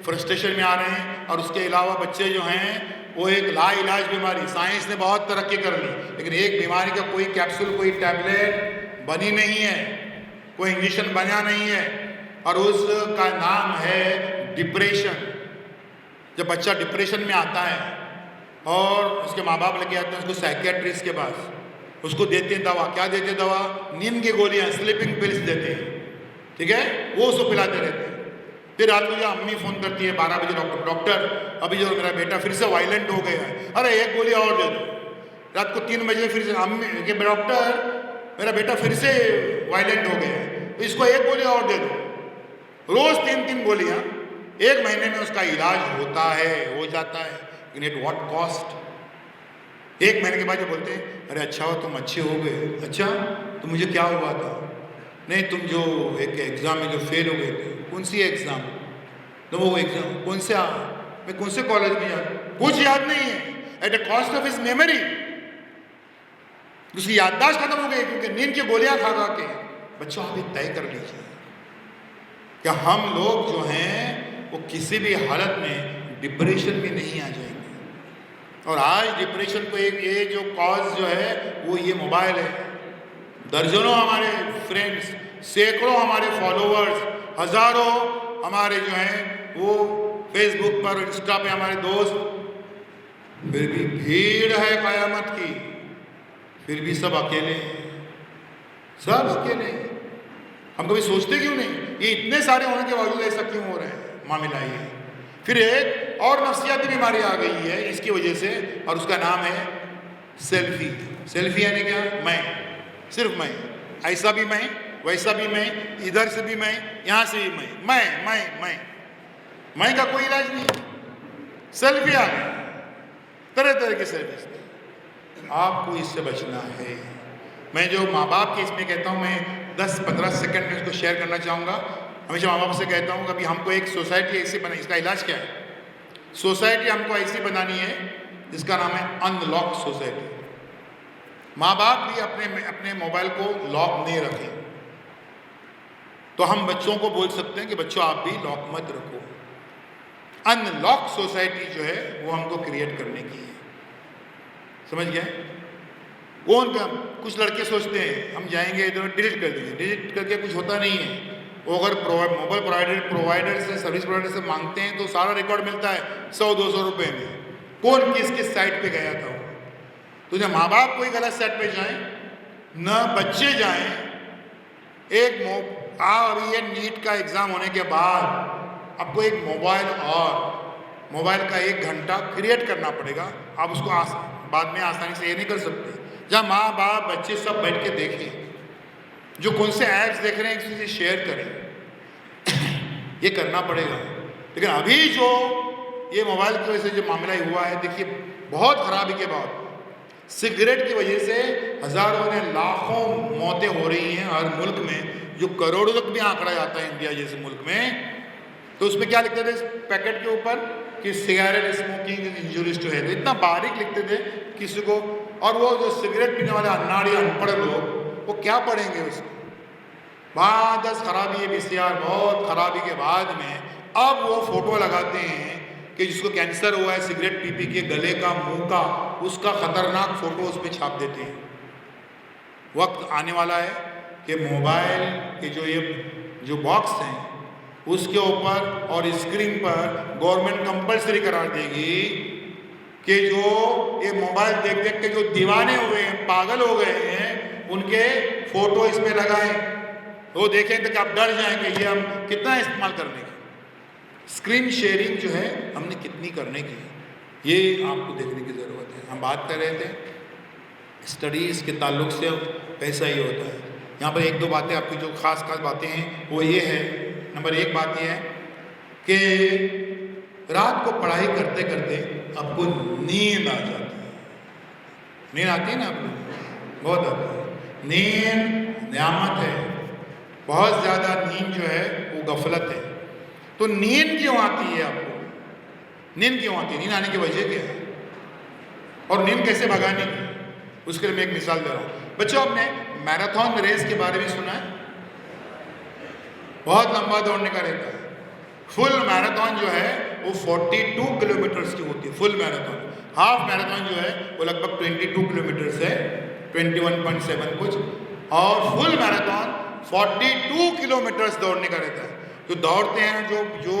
फ्रस्ट्रेशन में आ रहे हैं। और उसके अलावा बच्चे जो हैं वो एक लाइलाज बीमारी, साइंस ने बहुत तरक्की कर ली, लेकिन एक बीमारी का कोई कैप्सूल, कोई टैबलेट बनी नहीं है, कोई इंजेक्शन बना नहीं है, और उसका नाम है डिप्रेशन। जब बच्चा डिप्रेशन में आता है और उसके माँ बाप लेके आते हैं उसको साइकियाट्रिस्ट के पास, उसको देते हैं दवा, क्या देते हैं दवा, नींद की गोलियां, स्लीपिंग पिल्स देते हैं, ठीक है, वो उसको पिलाते रहते हैं। फिर रात को जो अम्मी फ़ोन करती है 12 बजे, डॉक्टर अभी जो मेरा बेटा फिर से वायलेंट हो गया है, अरे 1 गोली और दे दो। रात को 3 बजे फिर से अम्मी के डॉक्टर मेरा बेटा फिर से वायलेंट हो गया है, तो इसको 1 गोली और दे दो। रोज़ 3-3 गोलियाँ, 1 महीने में उसका इलाज होता है, हो जाता है, लेकिन एट व्हाट कॉस्ट? 1 महीने के बाद जो बोलते हैं अरे अच्छा हो तुम अच्छे हो गए, अच्छा तो मुझे क्या हुआ था, नहीं तुम जो एक एग्ज़ाम में जो फेल हो गए थे, कौन सी एग्ज़ाम, तो वो एग्ज़ाम कौन से, मैं कौन से कॉलेज में याद, कुछ याद नहीं है, at the cost of his memory. उसकी याददाश्त खत्म हो गई क्योंकि नींद की गोलियां खा खा के। बच्चों आप तय कर लीजिए कि हम लोग जो हैं वो किसी भी हालत में डिप्रेशन में नहीं आ जाएंगे। और आज डिप्रेशन को एक ये जो कॉज जो है वो ये मोबाइल है। दर्जनों हमारे फ्रेंड्स, सैकड़ों हमारे फॉलोअर्स, हज़ारों हमारे जो हैं वो फेसबुक पर, इंस्टा पे हमारे दोस्त, फिर भी भीड़ है क़यामत की, फिर भी सब अकेले हैं, सब अकेले हैं। हम कभी सोचते क्यों नहीं? ये इतने सारे होने के बावजूद ऐसा क्यों हो रहा है मामला ये? फिर एक और नफ्सियाती बीमारी आ गई है इसकी वजह से, और उसका नाम है सेल्फी। सेल्फी यानी क्या? मैं, सिर्फ मैं, ऐसा भी मैं, वैसा भी मैं, इधर से भी मैं, यहां से भी मैं का कोई इलाज नहीं। सेल्फी आ गई, तरह तरह की सेल्फी। आपको इससे बचना है। मैं जो माँ बाप के इसमें कहता हूँ, मैं 10-15 सेकंड में इसको शेयर करना चाहूँगा। हमेशा माँ बाप से कहता हूँ कभी हमको एक सोसाइटी ऐसी बनाई, इसका इलाज क्या है? सोसाइटी हमको ऐसी बनानी है जिसका नाम है अनलॉक सोसाइटी। माँ बाप भी अपने मोबाइल को लॉक नहीं रखें, तो हम बच्चों को बोल सकते हैं कि बच्चों आप भी लॉक मत रखो। अनलॉक सोसाइटी जो है वो हमको क्रिएट करने की है, समझ गए? कौन का? कुछ लड़के सोचते हैं हम जाएंगे इधर डिलीट कर देंगे, डिलीट करके कुछ होता नहीं है। वो अगर मोबाइल प्रोवाइडर से, सर्विस प्रोवाइडर से मांगते हैं तो सारा रिकॉर्ड मिलता है 100-200 रुपये में, कौन किस किस साइट पे गया था। तो जब माँ बाप कोई गलत साइट पे जाए, न बच्चे जाएं। अभी ये नीट का एग्जाम होने के बाद आपको एक मोबाइल का 1 घंटा क्रिएट करना पड़ेगा। आप उसको बाद में आसानी से ये नहीं कर सकते। जहाँ माँ बाप बच्चे सब बैठ के देखें, जो कौन से ऐप्स देख रहे हैं एक दूसरे से शेयर करें। ये करना पड़ेगा। लेकिन अभी जो ये मोबाइल की वजह से जो मामला हुआ है, देखिए बहुत खराबी के बाद सिगरेट की वजह से हजारों ने लाखों मौतें हो रही हैं हर मुल्क में, जो करोड़ों तक भी आंकड़ा जाता है इंडिया जैसे मुल्क में। तो उसमें क्या लिखते थे पैकेट के ऊपर कि cigarette smoking injurious to health, इतना बारीक लिखते थे किसी को। और वो जो सिगरेट पीने वाले अन्नाड़ी अनपढ़ लोग, वो क्या पढ़ेंगे उसको? बाद खराबी है बीसीआर, बहुत खराबी के बाद में अब वो फोटो लगाते हैं कि जिसको कैंसर हुआ है सिगरेट पी के गले का, मुंह का, उसका खतरनाक फोटो उस पर छाप देते हैं। वक्त आने वाला है कि मोबाइल के जो बॉक्स हैं उसके ऊपर और स्क्रीन पर गवर्नमेंट कंपलसरी करार देगी कि जो ये मोबाइल देख देख के जो दीवाने हुए हैं, पागल हो गए हैं, उनके फोटो इस पे लगाएं। वो देखें तो कि आप डर जाएंगे ये हम कितना इस्तेमाल करने का। स्क्रीन शेयरिंग जो है हमने कितनी करने की, ये आपको देखने की ज़रूरत है। हम बात कर रहे थे स्टडीज़ के ताल्लुक से, पैसा ही होता है। यहाँ पर 1-2 बातें आपकी जो खास बातें हैं वो ये है। नंबर 1 बात ये है कि रात को पढ़ाई करते करते आपको नींद आ जाती है। नींद आती है ना आपको? बहुत आती है। नींद नियामत है। बहुत ज़्यादा नींद जो है वो गफलत है। तो नींद क्यों आती है आपको? नींद क्यों आती है? नींद आने की वजह क्या है और नींद कैसे भगाने की, उसके लिए मैं एक मिसाल दे रहा हूँ। बच्चों, आपने मैराथन रेस के बारे में सुना है? बहुत लंबा दौड़ने का रहता है। फुल मैराथन जो है वो 42 किलोमीटर्स की होती है, फुल मैराथन। हाफ मैराथन जो है वो लगभग 22 किलोमीटर्स है, 21.7 कुछ। और फुल मैराथन 42 किलोमीटर्स दौड़ने का रहता है। जो दौड़ते हैं, जो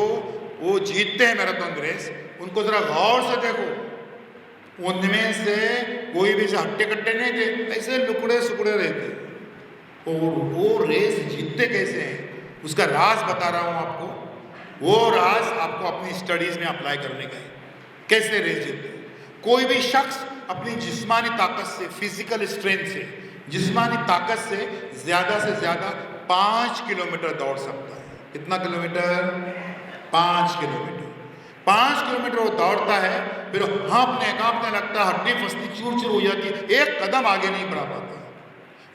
वो जीतते हैं मैराथन रेस, उनको जरा गौर से देखो। उनमें से कोई भी हट्टे कट्टे नहीं थे, ऐसे लुकड़े सुकड़े रहते। और वो रेस जीतते कैसे हैं उसका राज बता रहा हूँ आपको। वो राज आपको अपनी स्टडीज में अप्लाई करने का है। कैसे रेस जीतते? कोई भी शख्स अपनी जिस्मानी ताकत से, फिजिकल स्ट्रेंथ से, जिस्मानी ताकत से ज़्यादा 5 किलोमीटर दौड़ सकता है। कितना किलोमीटर? 5 किलोमीटर। 5 किलोमीटर वो दौड़ता है, फिर कांपने लगता है, हड्डी फसती चूर चूर हो जाती है, एक कदम आगे नहीं बढ़ा पाता।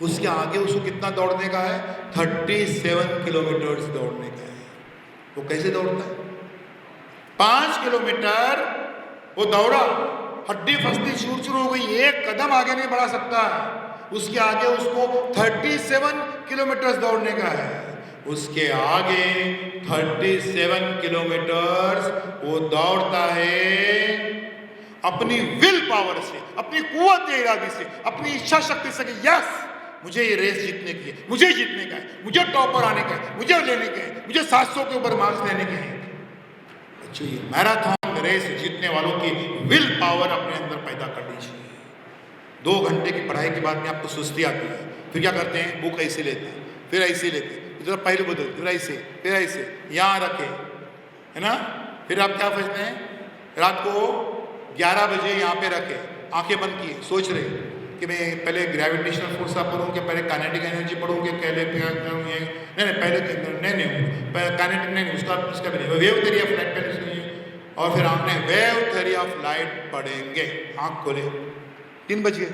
उसके आगे उसको कितना दौड़ने का है? 37 किलोमीटर दौड़ने का है। वो कैसे दौड़ता है? 5 किलोमीटर वो दौड़ा, हड्डी फसती चूर चूर हो गई, एक कदम आगे नहीं बढ़ा सकता है। उसके आगे उसको 37 किलोमीटर दौड़ने का है। उसके आगे 37 किलोमीटर वो दौड़ता है अपनी विल पावर से, अपनी कुव्वत इरादे से, अपनी इच्छा शक्ति से कि यस, मुझे ये रेस जीतने की है, मुझे जीतने का है, मुझे टॉपर आने का है, मुझे लेने का है, मुझे 700 के ऊपर मार्क्स लेने के हैं। बच्चों, ये मैराथन रेस जीतने वालों की विल पावर अपने अंदर पैदा करनी चाहिए। 2 घंटे की पढ़ाई के बाद में आपको सुस्ती आती है, फिर क्या करते हैं? बुक ऐसे लेते हैं, फिर ऐसे लेते हैं, इधर पहलू बदल, फिर ऐसे यहाँ रखे, है ना। फिर आप क्या सोचते हैं, रात को 11 बजे यहाँ पे रखे, आंखें बंद किए, सोच रहे कि मैं पहले ग्रेविटेशनल फोर्स आप पढ़ूँ, कि पहले काइनेटिक एनर्जी पढ़ूँ, कि पहले नहीं काइनेटिक नहीं, उसका भी नहीं, वेव थ्योरी ऑफ लाइट पहले सुनिए, और फिर आपने वेव थ्योरी ऑफ लाइट पढ़ेंगे। आंख खोले, 3 बज गए।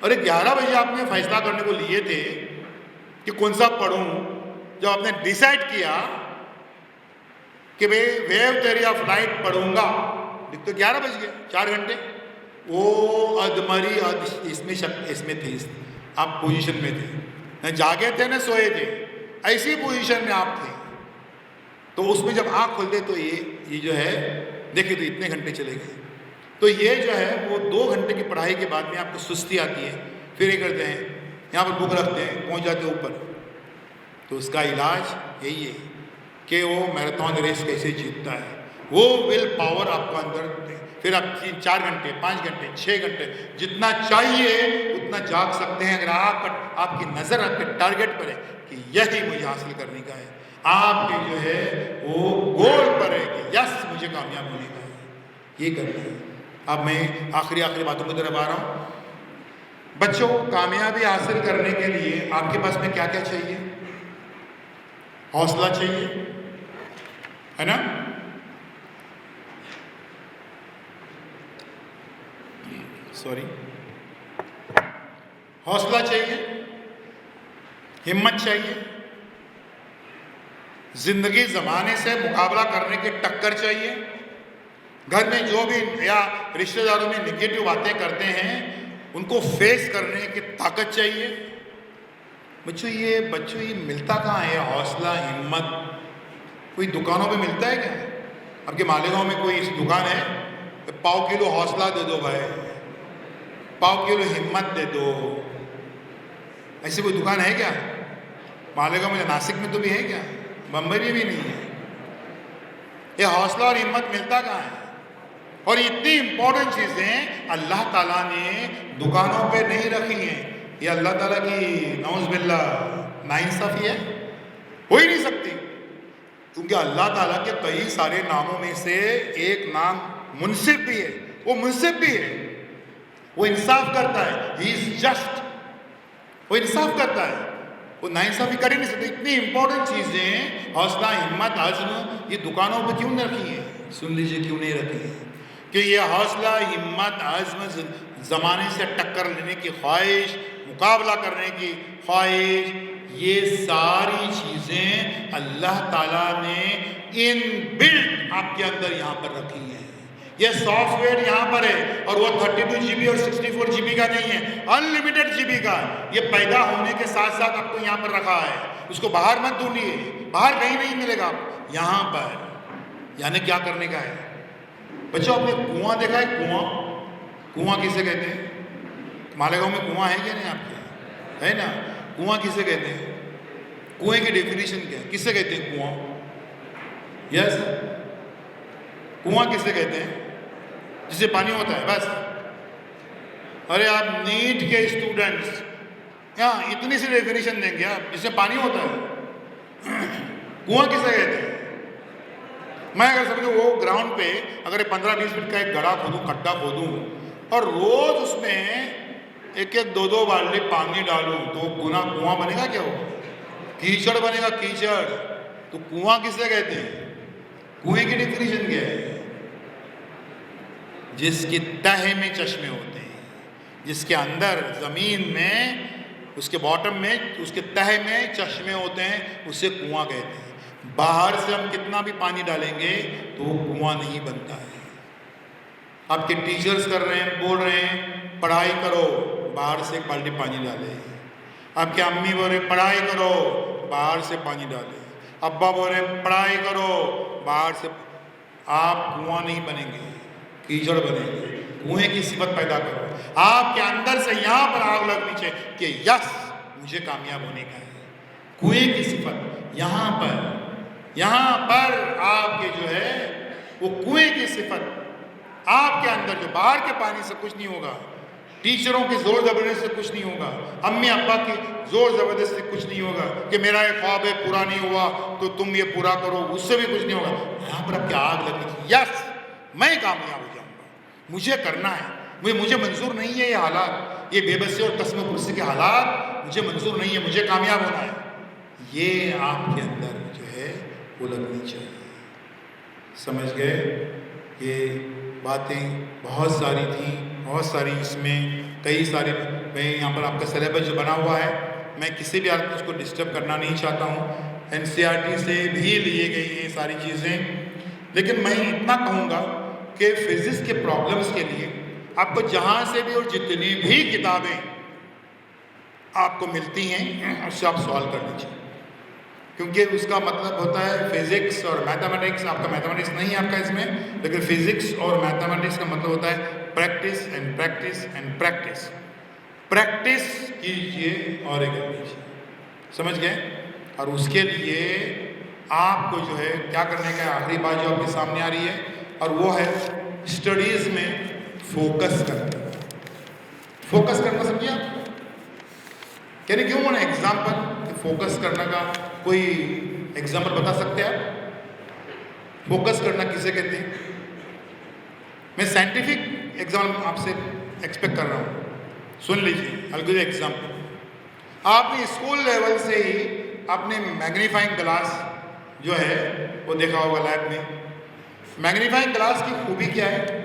अरे 11 बजे आपने फैसला करने को लिए थे कि कौन सा पढ़ूं, जब आपने डिसाइड किया कि भाई वेव थ्योरी ऑफ लाइट पढ़ूंगा, तो 11 बज गए, 4 घंटे। वो अधमरी इसमें थी, आप पोजीशन में थे, न जागे थे न सोए थे, ऐसी पोजीशन में आप थे। तो उसमें जब आँख खोलते तो ये जो है देखिए, तो इतने घंटे चले गए। तो ये जो है वो 2 घंटे की पढ़ाई के बाद में आपको सुस्ती आती है, फिर ये करते हैं, यहाँ पर बुक रखते हैं, पहुँच जाते हैं ऊपर। तो उसका इलाज यही है कि वो मैराथन रेस कैसे जीतता है, वो विल पावर आपको अंदर, फिर आप 4 घंटे, 5 घंटे, 6 घंटे जितना चाहिए उतना जाग सकते हैं, अगर आपकी नज़र आपके टारगेट पर है कि यही मुझे हासिल करने का है, आपके जो है वो गोल पर है कि यस मुझे कामयाब होने का है, ये करना है। अब मैं आखिरी बातों की तरफ आ रहा हूँ। बच्चों, कामयाबी हासिल करने के लिए आपके पास में क्या क्या चाहिए? हौसला चाहिए, है ना। सॉरी, हौसला चाहिए, हिम्मत चाहिए, जिंदगी जमाने से मुकाबला करने की टक्कर चाहिए, घर में जो भी या रिश्तेदारों में निगेटिव बातें करते हैं उनको फेस करने की ताकत चाहिए। बच्चों ये मिलता कहाँ है? हौसला, हिम्मत कोई दुकानों पे मिलता है क्या? आपके मालेगांव में कोई दुकान है, 1 किलो हौसला दे दो भाई, 1 किलो हिम्मत दे दो, ऐसी कोई दुकान है क्या? मालेगांव में, नासिक में तो भी है क्या? बम्बई में भी नहीं है। ये हौसला और हिम्मत मिलता कहाँ है? और इतनी इंपॉर्टेंट चीजें अल्लाह ताला ने दुकानों पे नहीं रखी हैं। ये अल्लाह ताला की नौज़ बिल्लाह नाइंसाफी है, हो ही नहीं सकती, क्योंकि अल्लाह ताला के कई सारे नामों में से एक नाम मुनसिफ भी है। वो मुनसिफ भी है, वो इंसाफ करता है, ही इज जस्ट, वो इंसाफ करता है, वो नाइंसाफी कर ही नहीं सकते। इतनी इंपॉर्टेंट चीजें हौसला, हिम्मत, अज़्म ये दुकानों पे क्यों नहीं रखी है? सुन लीजिए क्यों नहीं रखी है, कि ये हौसला, हिम्मत, अज़्म, ज़माने से टक्कर लेने की ख्वाहिश, मुकाबला करने की ख्वाहिश, ये सारी चीज़ें अल्लाह ताला ने इन बिल्ट आपके अंदर यहाँ पर रखी हैं। ये सॉफ्टवेयर यहाँ पर है, और वो 32 GB और 64 GB का नहीं है, अनलिमिटेड GB का। ये पैदा होने के साथ साथ आपको यहाँ पर रखा है, उसको बाहर मत ढूंढिए, बाहर कहीं नहीं मिलेगा आपको, यहाँ पर। यानी क्या करने का है? बच्चों, आपने कुआं देखा है? कुआं किसे कहते हैं? मालेगांव में कुआं है क्या नहीं आपके? है ना। कुआं किसे कहते हैं? कुएं की डेफिनेशन क्या है? किसे कहते हैं कुआं? यस, कुआं किसे कहते हैं? जिसे पानी होता है, बस। अरे आप नीट के स्टूडेंट्स यहाँ इतनी सी डेफिनेशन देंगे आप, जिसमें पानी होता है। कुआं किसे कहते हैं? मैं अगर समझो वो ग्राउंड पे अगर 15-20 फीट का एक गड्ढा खोदूं, खड्डा खोदूं, और रोज उसमें 1-1, 2-2 बाल्टी पानी डालूं, तो कुआं बनेगा क्या? वो कीचड़ बनेगा, कीचड़। तो कुआं किसे कहते हैं? कुएं की डेफिनेशन क्या है? जिसकी तह में चश्मे होते हैं, जिसके अंदर जमीन में, उसके बॉटम में, उसके तह में चश्मे होते हैं, उसे कुआं कहते हैं। बाहर से हम कितना भी पानी डालेंगे तो वो कुआं नहीं बनता है। आपके टीचर्स कर रहे हैं, बोल रहे हैं पढ़ाई करो, बाहर से 1 बाल्टी पानी डाले। आपके अम्मी बोल रहे पढ़ाई करो, बाहर से पानी डाले। अब्बा बोल रहे पढ़ाई करो, बाहर से। आप कुआं नहीं बनेंगे, कीचड़ बनेंगे। कुएं की सिफत पैदा करो, आपके अंदर से यहाँ पर आग लगनी चाहिए कि यस मुझे कामयाब होने का है। कुएं की सिफत यहाँ पर आपके जो है वो कुएं की सिफत आपके अंदर, जो बाहर के पानी से कुछ नहीं होगा, टीचरों की जोर जबरदस्ती से कुछ नहीं होगा, अम्मी अब्बा की जोर जबरदस्ती से कुछ नहीं होगा कि मेरा ये ख्वाब है पूरा नहीं हुआ तो तुम ये पूरा करो, उससे भी कुछ नहीं होगा। यहाँ पर आपकी आग लगी, यस मैं कामयाब हो जाऊंगा, मुझे करना है, मुझे मंजूर नहीं है ये हालात, ये बेबसी और कसम कुर्सी के हालात मुझे मंजूर नहीं है, मुझे कामयाब होना है। ये आपके अंदर जो है वो लगनी चाहिए। समझ गए? ये बातें बहुत सारी थी, बहुत सारी, इसमें कई सारे, मैं यहाँ पर आपका सिलेबस जो बना हुआ है, मैं किसी भी आदमी उसको डिस्टर्ब करना नहीं चाहता हूँ। एनसीईआरटी से भी लिए गई ये सारी चीज़ें, लेकिन मैं इतना कहूँगा कि फिजिक्स के प्रॉब्लम्स के लिए आपको जहाँ से भी और जितनी भी किताबें आपको मिलती हैं उससे आप सॉल्व कर लीजिए, क्योंकि उसका मतलब होता है फिजिक्स और मैथमेटिक्स। आपका मैथमेटिक्स नहीं है आपका इसमें, लेकिन फिजिक्स और मैथमेटिक्स का मतलब होता है practice and practice and practice. Practice कीजिए और एक कीजिए, समझ गए? और उसके लिए आपको जो है क्या करने का, आखिरी बात जो आपके सामने आ रही है, और वो है स्टडीज़ में फोकस करना। फोकस करना समझिए आप? Can you give one example? Focus करने का कोई एग्जाम्पल बता सकते हैं आप? फोकस करना किसे कहते हैं? मैं साइंटिफिक एग्जाम्पल आपसे एक्सपेक्ट कर रहा हूँ, सुन लीजिए। I give you example. आपने स्कूल लेवल से ही आपने मैग्नीफाइंग ग्लास जो है वो देखा होगा लैब में। मैग्नीफाइंग ग्लास की खूबी क्या है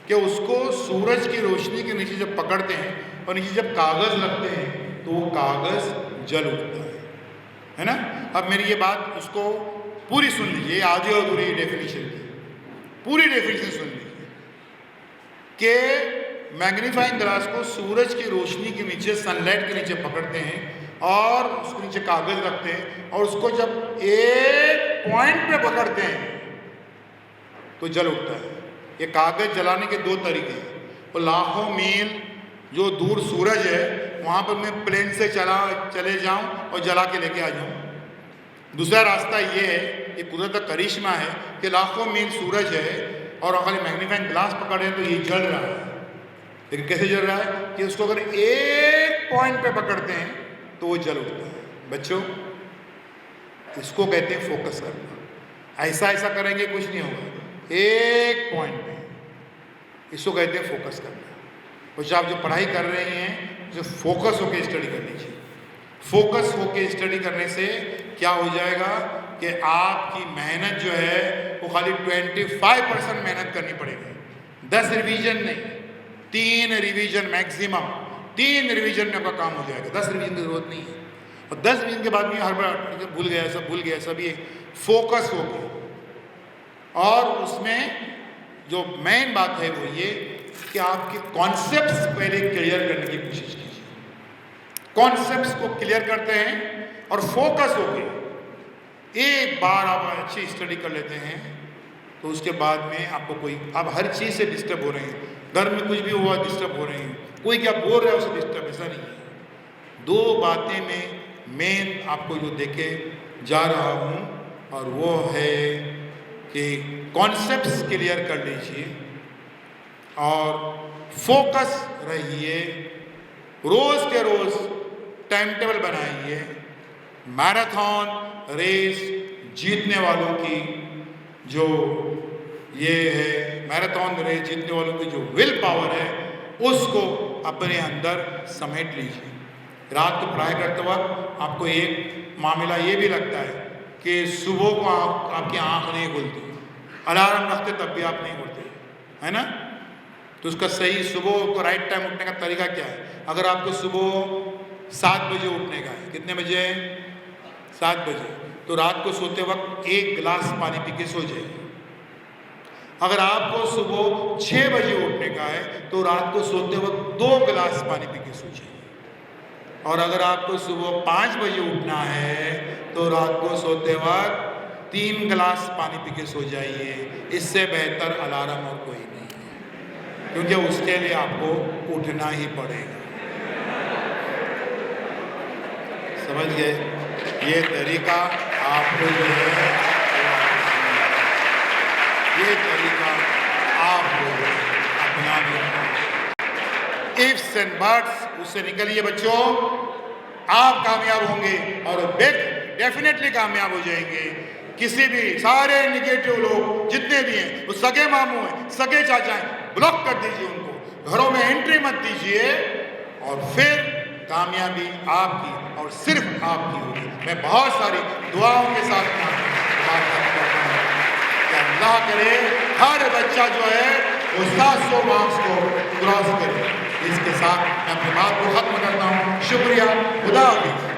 कि उसको सूरज की रोशनी के नीचे जब पकड़ते हैं और नीचे जब कागज़ रखते हैं तो वो कागज़ जल उठता है ना? अब मेरी ये बात उसको पूरी सुन लीजिए, आधी अधूरी डेफिनेशन की पूरी डेफिनेशन सुन लीजिए कि मैग्नीफाइंग ग्लास को सूरज की रोशनी के नीचे, सनलाइट के नीचे पकड़ते हैं और उसके नीचे कागज़ रखते हैं, और उसको जब एक पॉइंट पे पकड़ते हैं तो जल उठता है। ये कागज़ जलाने के दो तरीके हैं। वो लाखों मील जो दूर सूरज है वहाँ पर मैं प्लेन से चले जाऊँ और जला के लेके आ जाऊँ। दूसरा रास्ता ये है, ये कुदरत का करिश्मा है कि लाखों मील सूरज है और अगर मैग्नीफाइंग ग्लास पकड़े तो ये जल रहा है। लेकिन कैसे जल रहा है कि उसको अगर एक पॉइंट पे पकड़ते हैं तो वो जल उठता है। बच्चों, इसको कहते हैं फोकस करना। ऐसा ऐसा करेंगे कुछ नहीं होगा, एक पॉइंट पे, इसको कहते हैं फोकस करना। कुछ आप जो पढ़ाई कर रहे हैं जो फोकस होकर स्टडी कर लीजिए। फोकस होकर स्टडी करने से क्या हो जाएगा कि आपकी मेहनत जो है वो खाली 25% मेहनत करनी पड़ेगी, 10 रिवीजन नहीं, 3 रिवीजन मैक्सिमम, 3 रिवीजन में आपका काम हो जाएगा। 10 रिवीजन की जरूरत नहीं है, और 10 रिवीजन के बाद में हर बार भूल गया सब ये फोकस हो गया। और उसमें जो मेन बात है वो ये कि आपके कॉन्सेप्ट्स पहले क्लियर करने की कोशिश कीजिए। कॉन्सेप्ट्स को क्लियर करते हैं और फोकस हो गए, एक बार आप अच्छी स्टडी कर लेते हैं तो उसके बाद में आपको आप हर चीज़ से डिस्टर्ब हो रहे हैं, घर में कुछ भी हुआ डिस्टर्ब हो रहे हैं, कोई क्या बोल रहा है उसे डिस्टर्ब, ऐसा नहीं है। 2 बातें में मेन आपको जो देखे जा रहा हूँ और वो है कि कॉन्सेप्ट्स क्लियर कर लीजिए और फोकस रहिए। रोज़ के रोज़ टाइम टेबल बनाइए। मैराथन रेस जीतने वालों की जो ये है, मैराथन रेस जीतने वालों की जो विल पावर है उसको अपने अंदर समेट लीजिए। रात को पढ़ाई करते वक्त आपको एक मामला ये भी लगता है कि सुबह को आपकी आँख नहीं खुलती, अलार्म रखते तब भी आप नहीं उठते, है ना? तो उसका सही सुबह को राइट टाइम उठने का तरीका क्या है? अगर आपको सुबह 7 बजे उठने का है, कितने बजे? 7 बजे, तो रात को सोते वक्त 1 गिलास पानी पी के सो जाइए। अगर आपको सुबह 6 बजे उठने का है तो रात को सोते वक्त 2 गिलास पानी पी के सो जाइए। और अगर आपको सुबह 5 बजे उठना है तो रात को सोते वक्त 3 गिलास पानी पी के सो जाइए। इससे बेहतर अलार्म और कोई नहीं है, क्योंकि उसके लिए आपको उठना ही पड़ेगा। समझ गए? ये तरीका आपको जो है, ये तरीका आपको अपना भी। इफ एंड बट्स, उससे निकलिए बच्चों। आप कामयाब होंगे और डेफिनेटली कामयाब हो जाएंगे। किसी भी सारे निगेटिव लोग जितने भी हैं, वो सगे मामू हैं, सगे चाचा हैं, ब्लॉक कर दीजिए उनको, घरों में एंट्री मत दीजिए, और फिर कामयाबी आपकी और सिर्फ आपकी होगी। मैं बहुत सारी दुआओं के साथ बात करता हूँ कि अल्लाह करे हर बच्चा जो है वो 700 मार्क्स को क्रॉस करे। इसके साथ मैं अपनी बात को खत्म करता हूँ। शुक्रिया, खुदा हाफिज़।